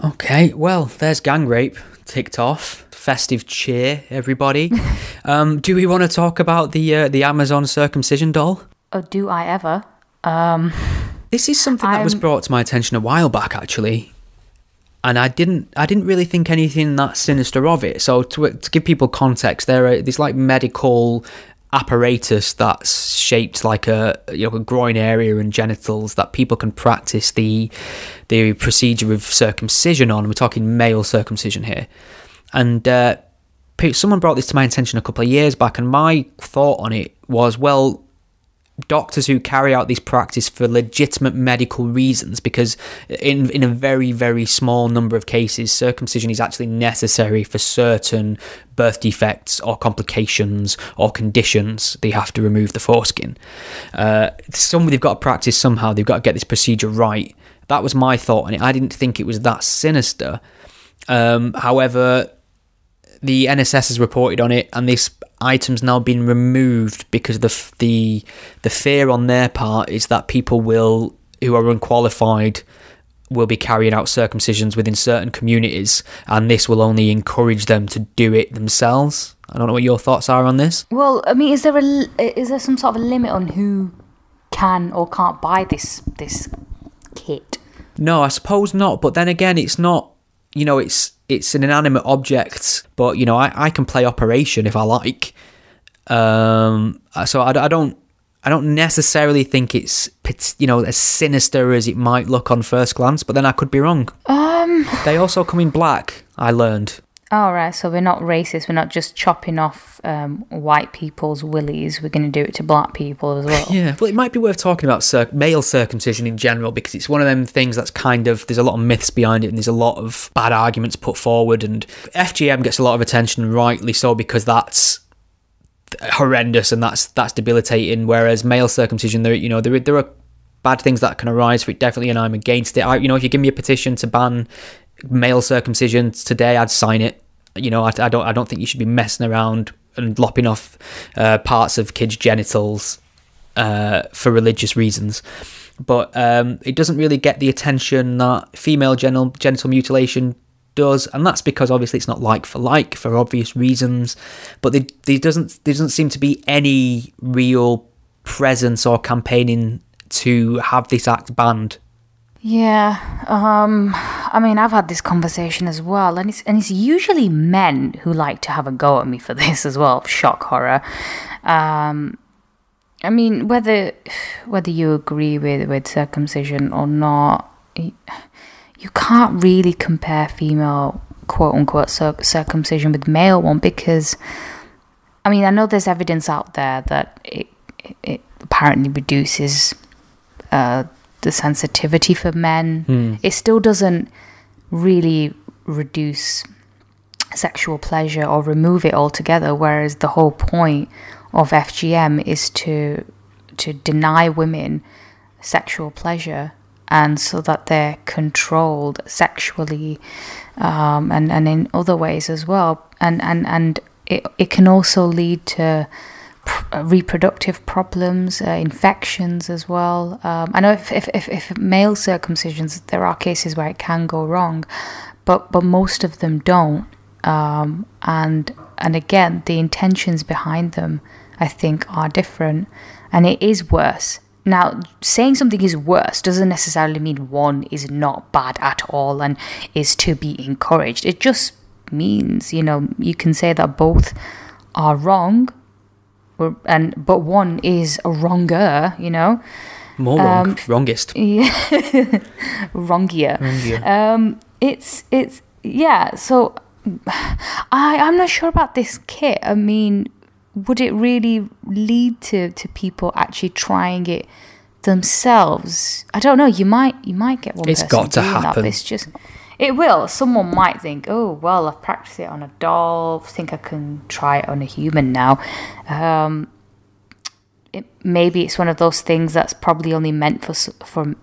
Okay, well, there's gang rape ticked off. Festive cheer, everybody. Do we want to talk about the Amazon circumcision doll? Oh, do I ever? This is something that was brought to my attention a while back, actually, and I didn't really think anything that sinister of it. So to give people context, there's like medical apparatus that's shaped like a groin area and genitals that people can practice the procedure of circumcision on. We're talking male circumcision here, and someone brought this to my attention a couple of years back, and my thought on it was, well, doctors who carry out this practice for legitimate medical reasons, because in a very, very small number of cases, circumcision is actually necessary for certain birth defects or complications or conditions. They have to remove the foreskin. They've got to practice somehow. They've got to get this procedure right. That was my thought on it. I didn't think it was that sinister. However, the NSS has reported on it, and this item's now been removed because the fear on their part is that people who are unqualified will be carrying out circumcisions within certain communities, and this will only encourage them to do it themselves. I don't know what your thoughts are on this. Well, I mean, is there some sort of a limit on who can or can't buy this kit? No, I suppose not. But then again, it's not. It's an inanimate object, but I can play Operation if I like. So I don't necessarily think it's as sinister as it might look on first glance, but then I could be wrong. They also come in black, I learned. All right, so we're not racist. We're not just chopping off white people's willies. We're going to do it to black people as well. Yeah, well, it might be worth talking about male circumcision in general, because it's one of them things that's there's a lot of myths behind it, and there's a lot of bad arguments put forward, and FGM gets a lot of attention, rightly so, because that's horrendous and that's debilitating, whereas male circumcision, there are bad things that can arise for it, definitely, and I'm against it. If you give me a petition to ban male circumcision today, I'd sign it. I don't think you should be messing around and lopping off parts of kids' genitals for religious reasons. But it doesn't really get the attention that female genital mutilation does, and that's because obviously it's not like for obvious reasons. But there doesn't seem to be any real presence or campaigning to have this act banned. Yeah, I mean, I've had this conversation as well, and it's usually men who like to have a go at me for this as well. Shock horror. I mean, whether you agree with circumcision or not, you can't really compare female quote unquote circumcision with male one, because I mean, I know there's evidence out there that it apparently reduces the sensitivity for men. It still doesn't really reduce sexual pleasure or remove it altogether, whereas the whole point of FGM is to deny women sexual pleasure, and so that they're controlled sexually and in other ways as well, and it can also lead to reproductive problems, infections as well. I know if male circumcisions, there are cases where it can go wrong, but most of them don't. And again, the intentions behind them, I think, are different, and it is worse. Now, saying something is worse doesn't necessarily mean one is not bad at all and is to be encouraged. It just means, you can say that both are wrong, but one is a wronger, More wrong, wrongest. Yeah. Wrongier. It's yeah. So I'm not sure about this kit. I mean, would it really lead to people actually trying it themselves? I don't know. You might get one. It's person got to doing happen. That, but it will. Someone might think, oh, well, I've practiced it on a doll. I think I can try it on a human now. Maybe it's one of those things that's probably only meant for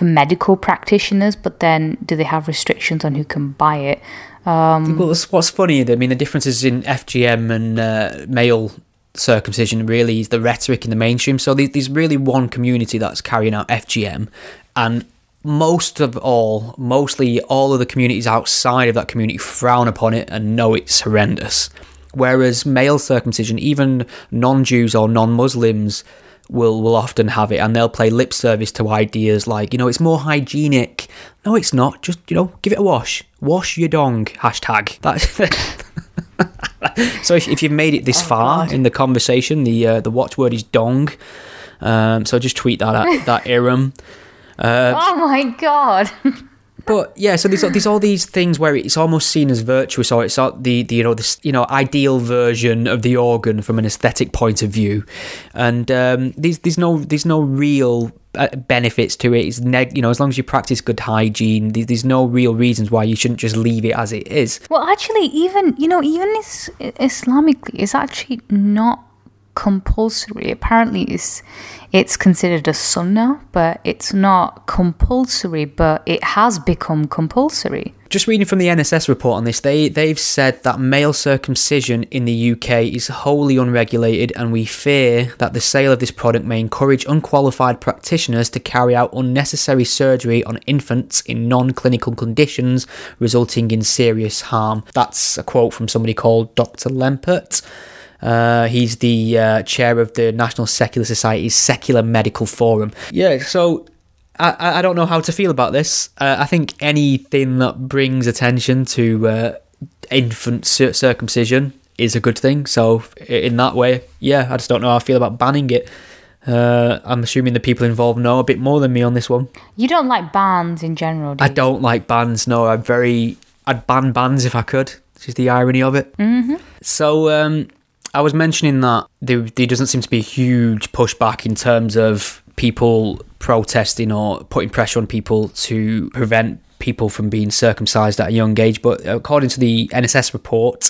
medical practitioners, but then do they have restrictions on who can buy it? Well, what's funny, I mean, the differences in FGM and male circumcision really is the rhetoric in the mainstream. So there's really one community that's carrying out FGM, and mostly all of the communities outside of that community frown upon it and know it's horrendous. Whereas male circumcision, even non-Jews or non-Muslims will often have it, and they'll play lip service to ideas like, it's more hygienic. No, it's not. Just, give it a wash. Wash your dong, hashtag. So if you've made it this far in the conversation, the watchword is dong. So just tweet that at that Iram. Oh my God. But yeah, so there's all these things where it's almost seen as virtuous, or it's the ideal version of the organ from an aesthetic point of view, and there's no real benefits to it. It's as long as you practice good hygiene, there's no real reasons why you shouldn't just leave it as it is. Well, actually, even Islamically, it's actually not compulsory. Apparently it's considered a sunnah, but it's not compulsory, but it has become compulsory. Just reading from the NSS report on this, they've said that male circumcision in the UK is wholly unregulated, and we fear that the sale of this product may encourage unqualified practitioners to carry out unnecessary surgery on infants in non-clinical conditions, resulting in serious harm. That's a quote from somebody called Dr. Lempert. He's the chair of the National Secular Society's Secular Medical Forum. Yeah, so I don't know how to feel about this. I think anything that brings attention to infant circumcision is a good thing. So in that way, yeah, I just don't know how I feel about banning it. I'm assuming the people involved know a bit more than me on this one. You don't like bans in general, do you? I don't like bans, no. I'd ban bans if I could. This is the irony of it. Mm-hmm. So I was mentioning that there doesn't seem to be a huge pushback in terms of people protesting or putting pressure on people to prevent people from being circumcised at a young age. But according to the NSS report,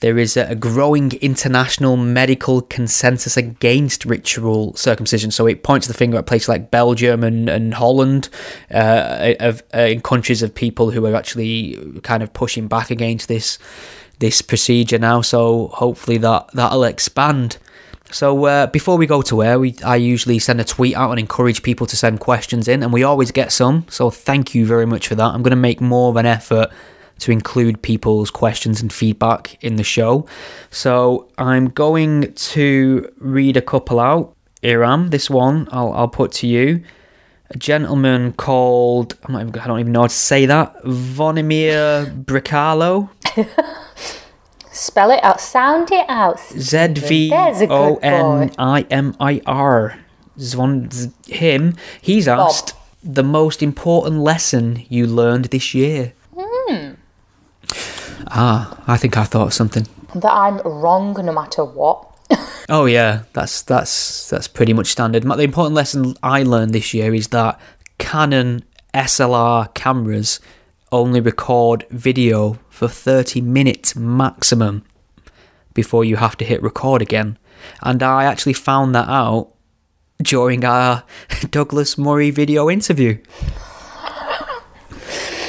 there is a growing international medical consensus against ritual circumcision. So it points the finger at places like Belgium and Holland, in countries of people who are actually kind of pushing back against this procedure now. So hopefully that'll expand. So before we go to air, I usually send a tweet out and encourage people to send questions in, and we always get some, so thank you very much for that. I'm going to make more of an effort to include people's questions and feedback in the show. So I'm going to read a couple out. Iram, this one I'll put to you. A gentleman called, I don't even know how to say that, Vonimir Bricalo. Spell it out. Sound it out. ZVONIMIR. Him. He's asked the most important lesson you learned this year. I think I thought of something. That I'm wrong no matter what. Oh yeah, that's pretty much standard. The important lesson I learned this year is that Canon SLR cameras only record video for 30 minutes maximum before you have to hit record again. And I actually found that out during our Douglas Murray video interview.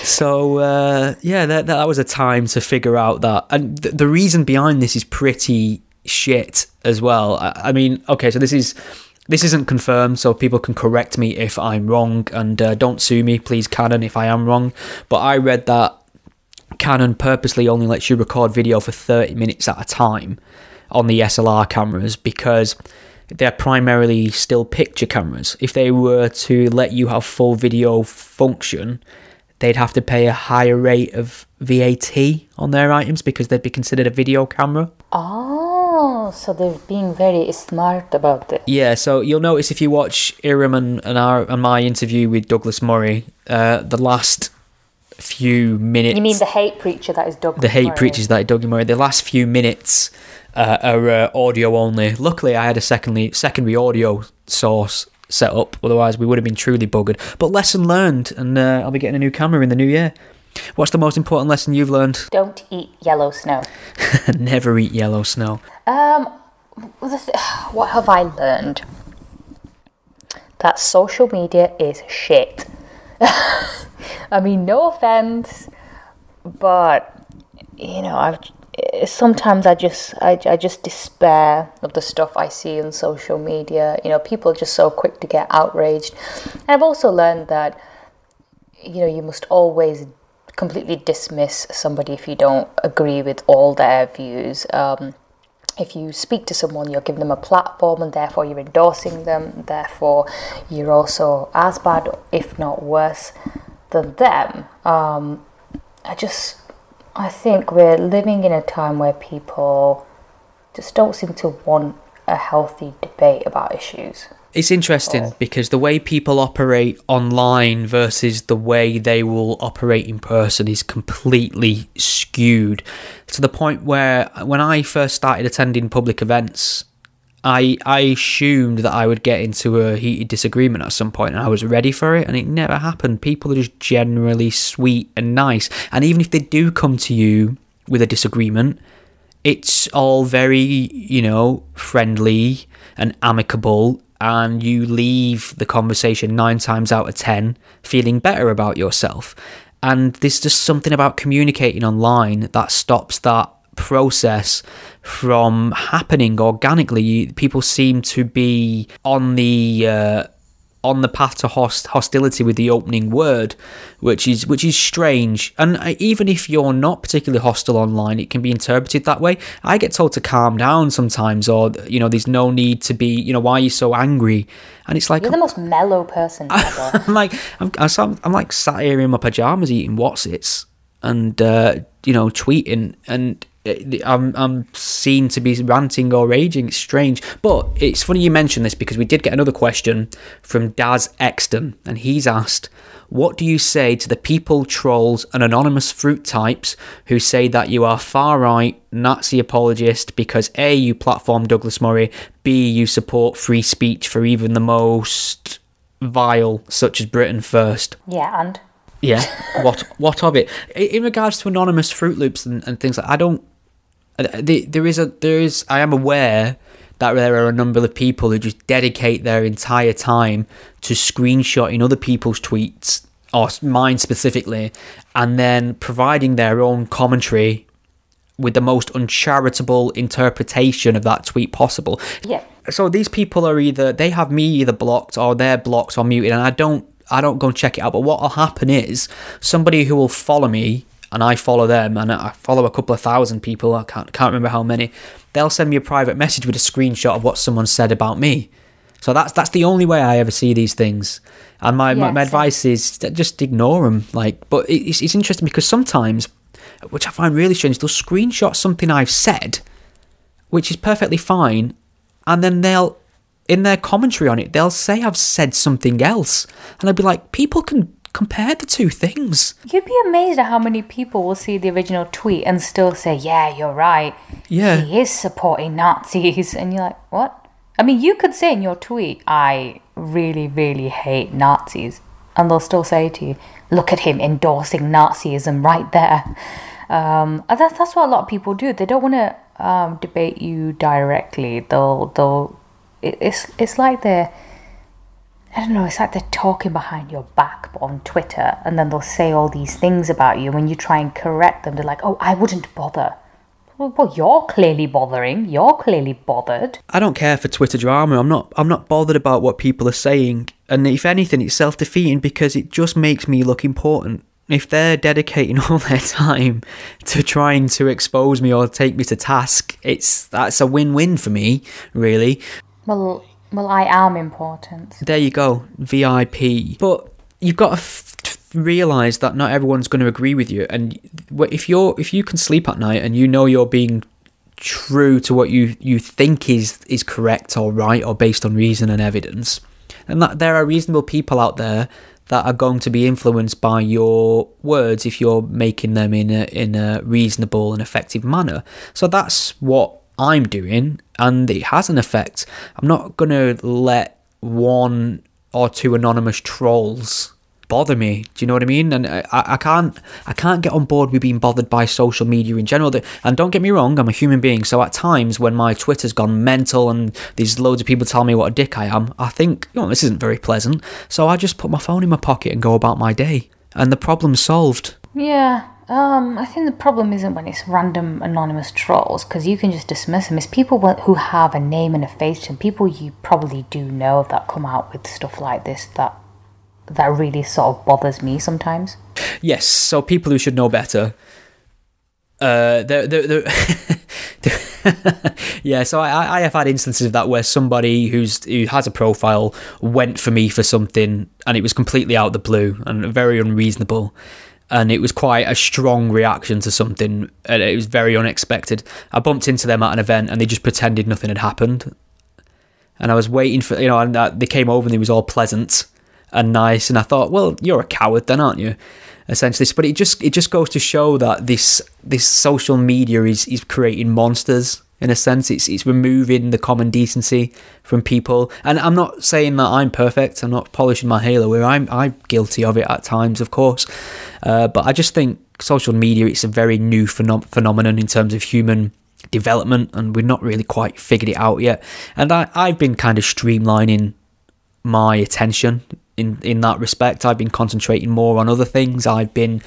So, that was a time to figure out that. And the reason behind this is pretty shit as well. I mean, okay, so this isn't confirmed, so people can correct me if I'm wrong, and don't sue me, please, Canon, if I am wrong. But I read that Canon purposely only lets you record video for 30 minutes at a time on the SLR cameras because they're primarily still picture cameras. If they were to let you have full video function, they'd have to pay a higher rate of VAT on their items because they'd be considered a video camera. Oh, so they're being very smart about this. Yeah, so you'll notice if you watch Iram and my interview with Douglas Murray, the last few minutes... You mean the hate preacher that is Douglas Murray? The hate preachers that is Douglas Murray. The last few minutes are audio only. Luckily, I had a secondary audio source set up, otherwise we would have been truly buggered. But lesson learned, and I'll be getting a new camera in the new year. What's the most important lesson you've learned? Don't eat yellow snow. Never eat yellow snow. What have I learned? That social media is shit. I mean, no offense, but sometimes I just despair of the stuff I see on social media. People are just so quick to get outraged. And I've also learned that you must always completely dismiss somebody if you don't agree with all their views. If you speak to someone, you're giving them a platform, and therefore you're endorsing them. Therefore, you're also as bad, if not worse, than them. I think we're living in a time where people just don't seem to want a healthy debate about issues. It's interesting because the way people operate online versus the way they will operate in person is completely skewed, to the point where when I first started attending public events, I assumed that I would get into a heated disagreement at some point, and I was ready for it, and it never happened. People are just generally sweet and nice, and even if they do come to you with a disagreement, it's all very, friendly and amicable, and you leave the conversation 9 times out of 10 feeling better about yourself. And there's just something about communicating online that stops that process from happening organically. People seem to be on the path to hostility with the opening word, which is strange. And even if you're not particularly hostile online, it can be interpreted that way. I get told to calm down sometimes, or there's no need to be, why are you so angry? And it's like, you're the most mellow person ever. I'm like sat here in my pajamas eating Wotsits and tweeting, and I'm seen to be ranting or raging. It's strange. But it's funny you mention this, because we did get another question from Daz Exton, and he's asked, what do you say to the people, trolls and anonymous fruit types who say that you are far-right Nazi apologist because A, you platform Douglas Murray, B, you support free speech for even the most vile, such as Britain First? Yeah, and? Yeah, what of it? In regards to anonymous Fruit Loops and things like, I am aware that there are a number of people who just dedicate their entire time to screenshotting other people's tweets, or mine specifically, and then providing their own commentary with the most uncharitable interpretation of that tweet possible. Yeah. So these people are they have me either blocked, or they're blocked or muted, and I don't go and check it out. But what will happen is somebody who will follow me, and I follow them, and I follow a couple of thousand people, I can't remember how many, they'll send me a private message with a screenshot of what someone said about me. So that's the only way I ever see these things. And my advice is just ignore them. But it's interesting because sometimes, which I find really strange, they'll screenshot something I've said, which is perfectly fine, and then they'll, in their commentary on it, they'll say I've said something else. And I'll be like, people can compare the two things. You'd be amazed at how many people will see the original tweet and still say, yeah, you're right. Yeah. He is supporting Nazis. And you're like, what? I mean, you could say in your tweet, I really, really hate Nazis. And they'll still say to you, look at him endorsing Nazism right there. That's what a lot of people do. They don't want to debate you directly. It's like they're, I don't know, it's like they're talking behind your back on Twitter, and then they'll say all these things about you. When you try and correct them, they're like, oh, I wouldn't bother. Well, you're clearly bothering. You're clearly bothered. I don't care for Twitter drama. I'm not bothered about what people are saying. And if anything, it's self-defeating because it just makes me look important. If they're dedicating all their time to trying to expose me or take me to task, that's a win-win for me, really. Well, I am important. There you go, VIP. But you've got to realise that not everyone's going to agree with you. And if you can sleep at night and you know you're being true to what you think is correct or right or based on reason and evidence, and that there are reasonable people out there that are going to be influenced by your words if you're making them in a reasonable and effective manner. So that's what I'm doing, and it has an effect. I'm not going to let 1 or 2 anonymous trolls bother me. Do you know what I mean? And I can't get on board with being bothered by social media in general. And don't get me wrong, I'm a human being, so at times when my Twitter's gone mental and there's loads of people telling me what a dick I am, I think, this isn't very pleasant, so I just put my phone in my pocket and go about my day, and the problem's solved. Yeah. I think the problem isn't when it's random anonymous trolls, because you can just dismiss them. It's people who have a name and a face, and people you probably do know that come out with stuff like this that really sort of bothers me sometimes. Yes, so people who should know better. Yeah, so I have had instances of that where somebody who has a profile went for me for something, and it was completely out of the blue and very unreasonable. And it was quite a strong reaction to something, and it was very unexpected. I bumped into them at an event, and they just pretended nothing had happened. And I was waiting for, and they came over and they was all pleasant and nice. And I thought, well, you're a coward then, aren't you? Essentially. But it just goes to show that this social media is creating monsters. In a sense, it's removing the common decency from people. And I'm not saying that I'm perfect. I'm not polishing my halo here. I'm guilty of it at times, of course. But I just think social media, it's a very new phenomenon in terms of human development, and we've not really quite figured it out yet. And I've been kind of streamlining my attention in that respect. I've been concentrating more on other things. I've been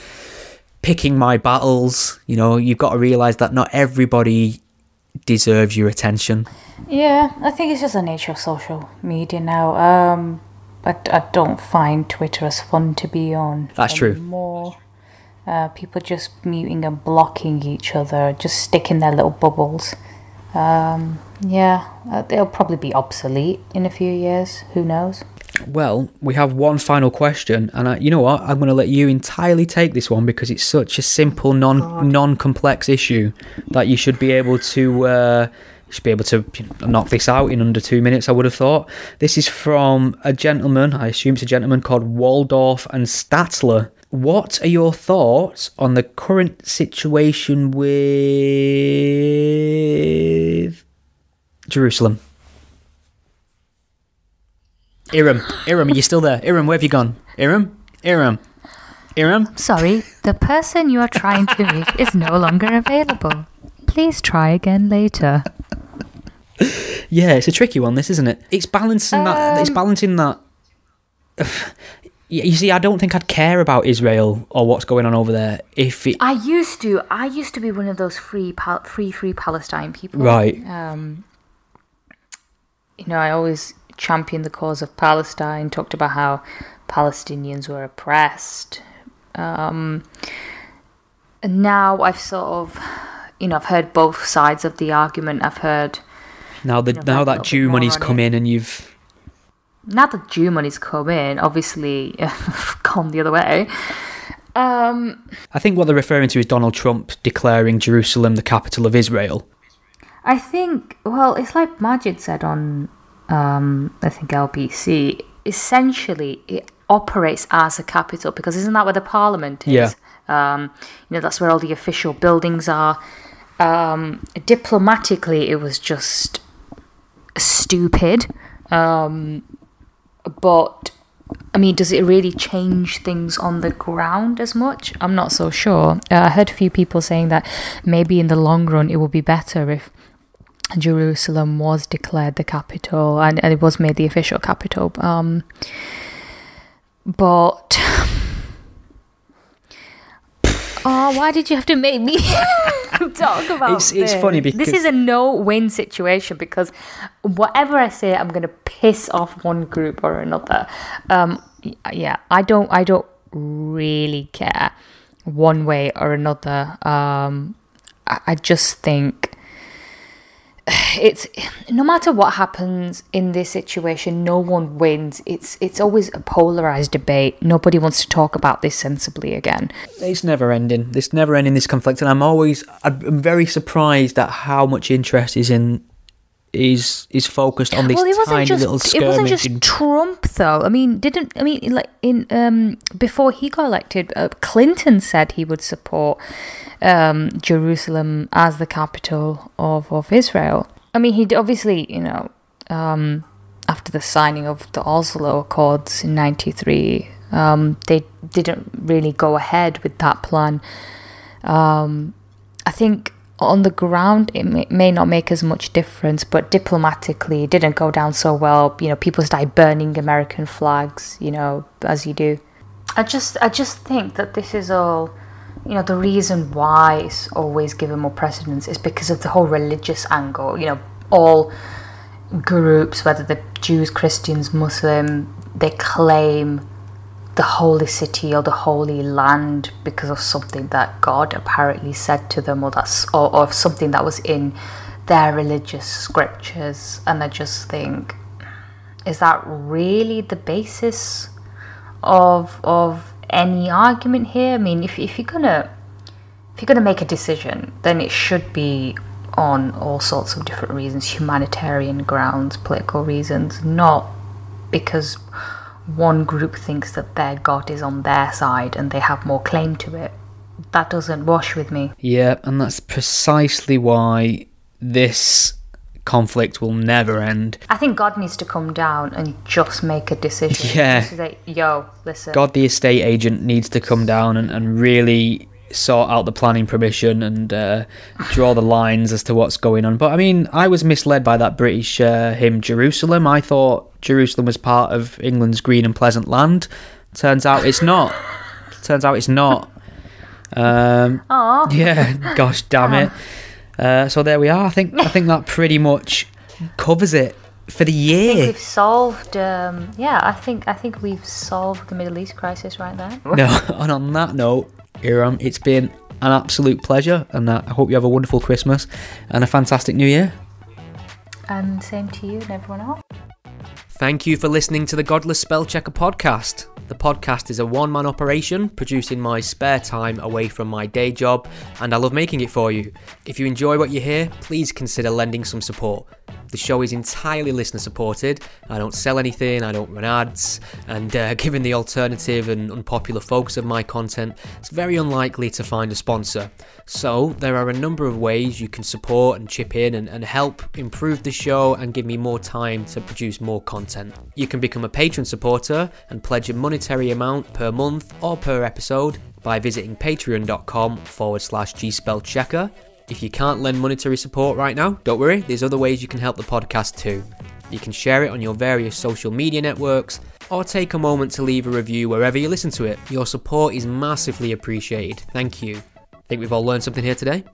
picking my battles. You've got to realise that not everybody deserves your attention. Yeah, I think it's just the nature of social media now. But I don't find Twitter as fun to be on. That's true. More people just muting and blocking each other, just stick in their little bubbles. They'll probably be obsolete in a few years. Who knows? Well, we have one final question, and you know what? I'm going to let you entirely take this one because it's such a simple, non-complex issue that you should be able to knock this out in under 2 minutes, I would have thought. This is from a gentleman, I assume it's a gentleman called Waldorf and Statzler. What are your thoughts on the current situation with Jerusalem? Iram, are you still there? Iram, where have you gone? Iram? Sorry, the person you are trying to reach is no longer available. Please try again later. Yeah, it's a tricky one, this, isn't it? It's balancing that. It's balancing that. You see, I don't think I'd care about Israel or what's going on over there if it. I used to be one of those free Palestine people. Right. I always championed the cause of Palestine. Talked about how Palestinians were oppressed. And now I've sort of, I've heard both sides of the argument. I've heard. Now that Jew money's come in and you've. Now that Jew money's come in, obviously, gone the other way. I think what they're referring to is Donald Trump declaring Jerusalem the capital of Israel. I think, well, it's like Majid said on, I think LBC. Essentially, it operates as a capital because isn't that where the parliament is? Yeah. That's where all the official buildings are. Diplomatically, it was just stupid. But, I mean, does it really change things on the ground as much? I'm not so sure. I heard a few people saying that maybe in the long run it would be better if Jerusalem was declared the capital and it was made the official capital. But... Oh, why did you have to make me talk about this? It's funny because... This is a no-win situation because whatever I say, I'm going to piss off one group or another. I don't really care one way or another. I just think it's no matter what happens in this situation, no one wins. It's always a polarized debate. Nobody wants to talk about this sensibly again. It's never ending. This conflict, and I'm very surprised at how much interest is focused on this tiny little skirmish. It wasn't just Trump, though. Before he got elected, Clinton said he would support Jerusalem as the capital of Israel. I mean, he'd obviously, after the signing of the Oslo Accords in '93, they didn't really go ahead with that plan. I think on the ground, it may not make as much difference, but diplomatically, it didn't go down so well. People started burning American flags, as you do. I just think that this is all, the reason why it's always given more precedence is because of the whole religious angle. All groups, whether they're Jews, Christians, Muslim, they claim the holy city or the holy land because of something that God apparently said to them, or something that was in their religious scriptures. And I just think, is that really the basis of any argument here? I mean, if you're gonna make a decision, then it should be on all sorts of different reasons, humanitarian grounds, political reasons, not because one group thinks that their God is on their side and they have more claim to it. That doesn't wash with me. Yeah, and that's precisely why this conflict will never end. I think God needs to come down and just make a decision. Yeah. Just say, yo, listen. God, the estate agent, needs to come down and really sort out the planning permission and draw the lines as to what's going on. But I mean, I was misled by that British hymn Jerusalem. I thought Jerusalem was part of England's green and pleasant land. Turns out it's not. Yeah, gosh damn it. So there we are. I think that pretty much covers it for the year. I think we've solved. I think we've solved the Middle East crisis right there. No, and on that note, Iram, it's been an absolute pleasure, and I hope you have a wonderful Christmas and a fantastic New Year. And same to you and everyone else. Thank you for listening to the Godless Spell Checker podcast. The podcast is a one-man operation produced in my spare time away from my day job, and I love making it for you. If you enjoy what you hear, please consider lending some support. The show is entirely listener supported. I don't sell anything, I don't run ads, and given the alternative and unpopular focus of my content, it's very unlikely to find a sponsor. So there are a number of ways you can support and chip in and help improve the show and give me more time to produce more content. You can become a patron supporter and pledge a monetary amount per month or per episode by visiting patreon.com/gspellchecker. If you can't lend monetary support right now, don't worry, there's other ways you can help the podcast too. You can share it on your various social media networks, or take a moment to leave a review wherever you listen to it. Your support is massively appreciated. Thank you. Think we've all learned something here today?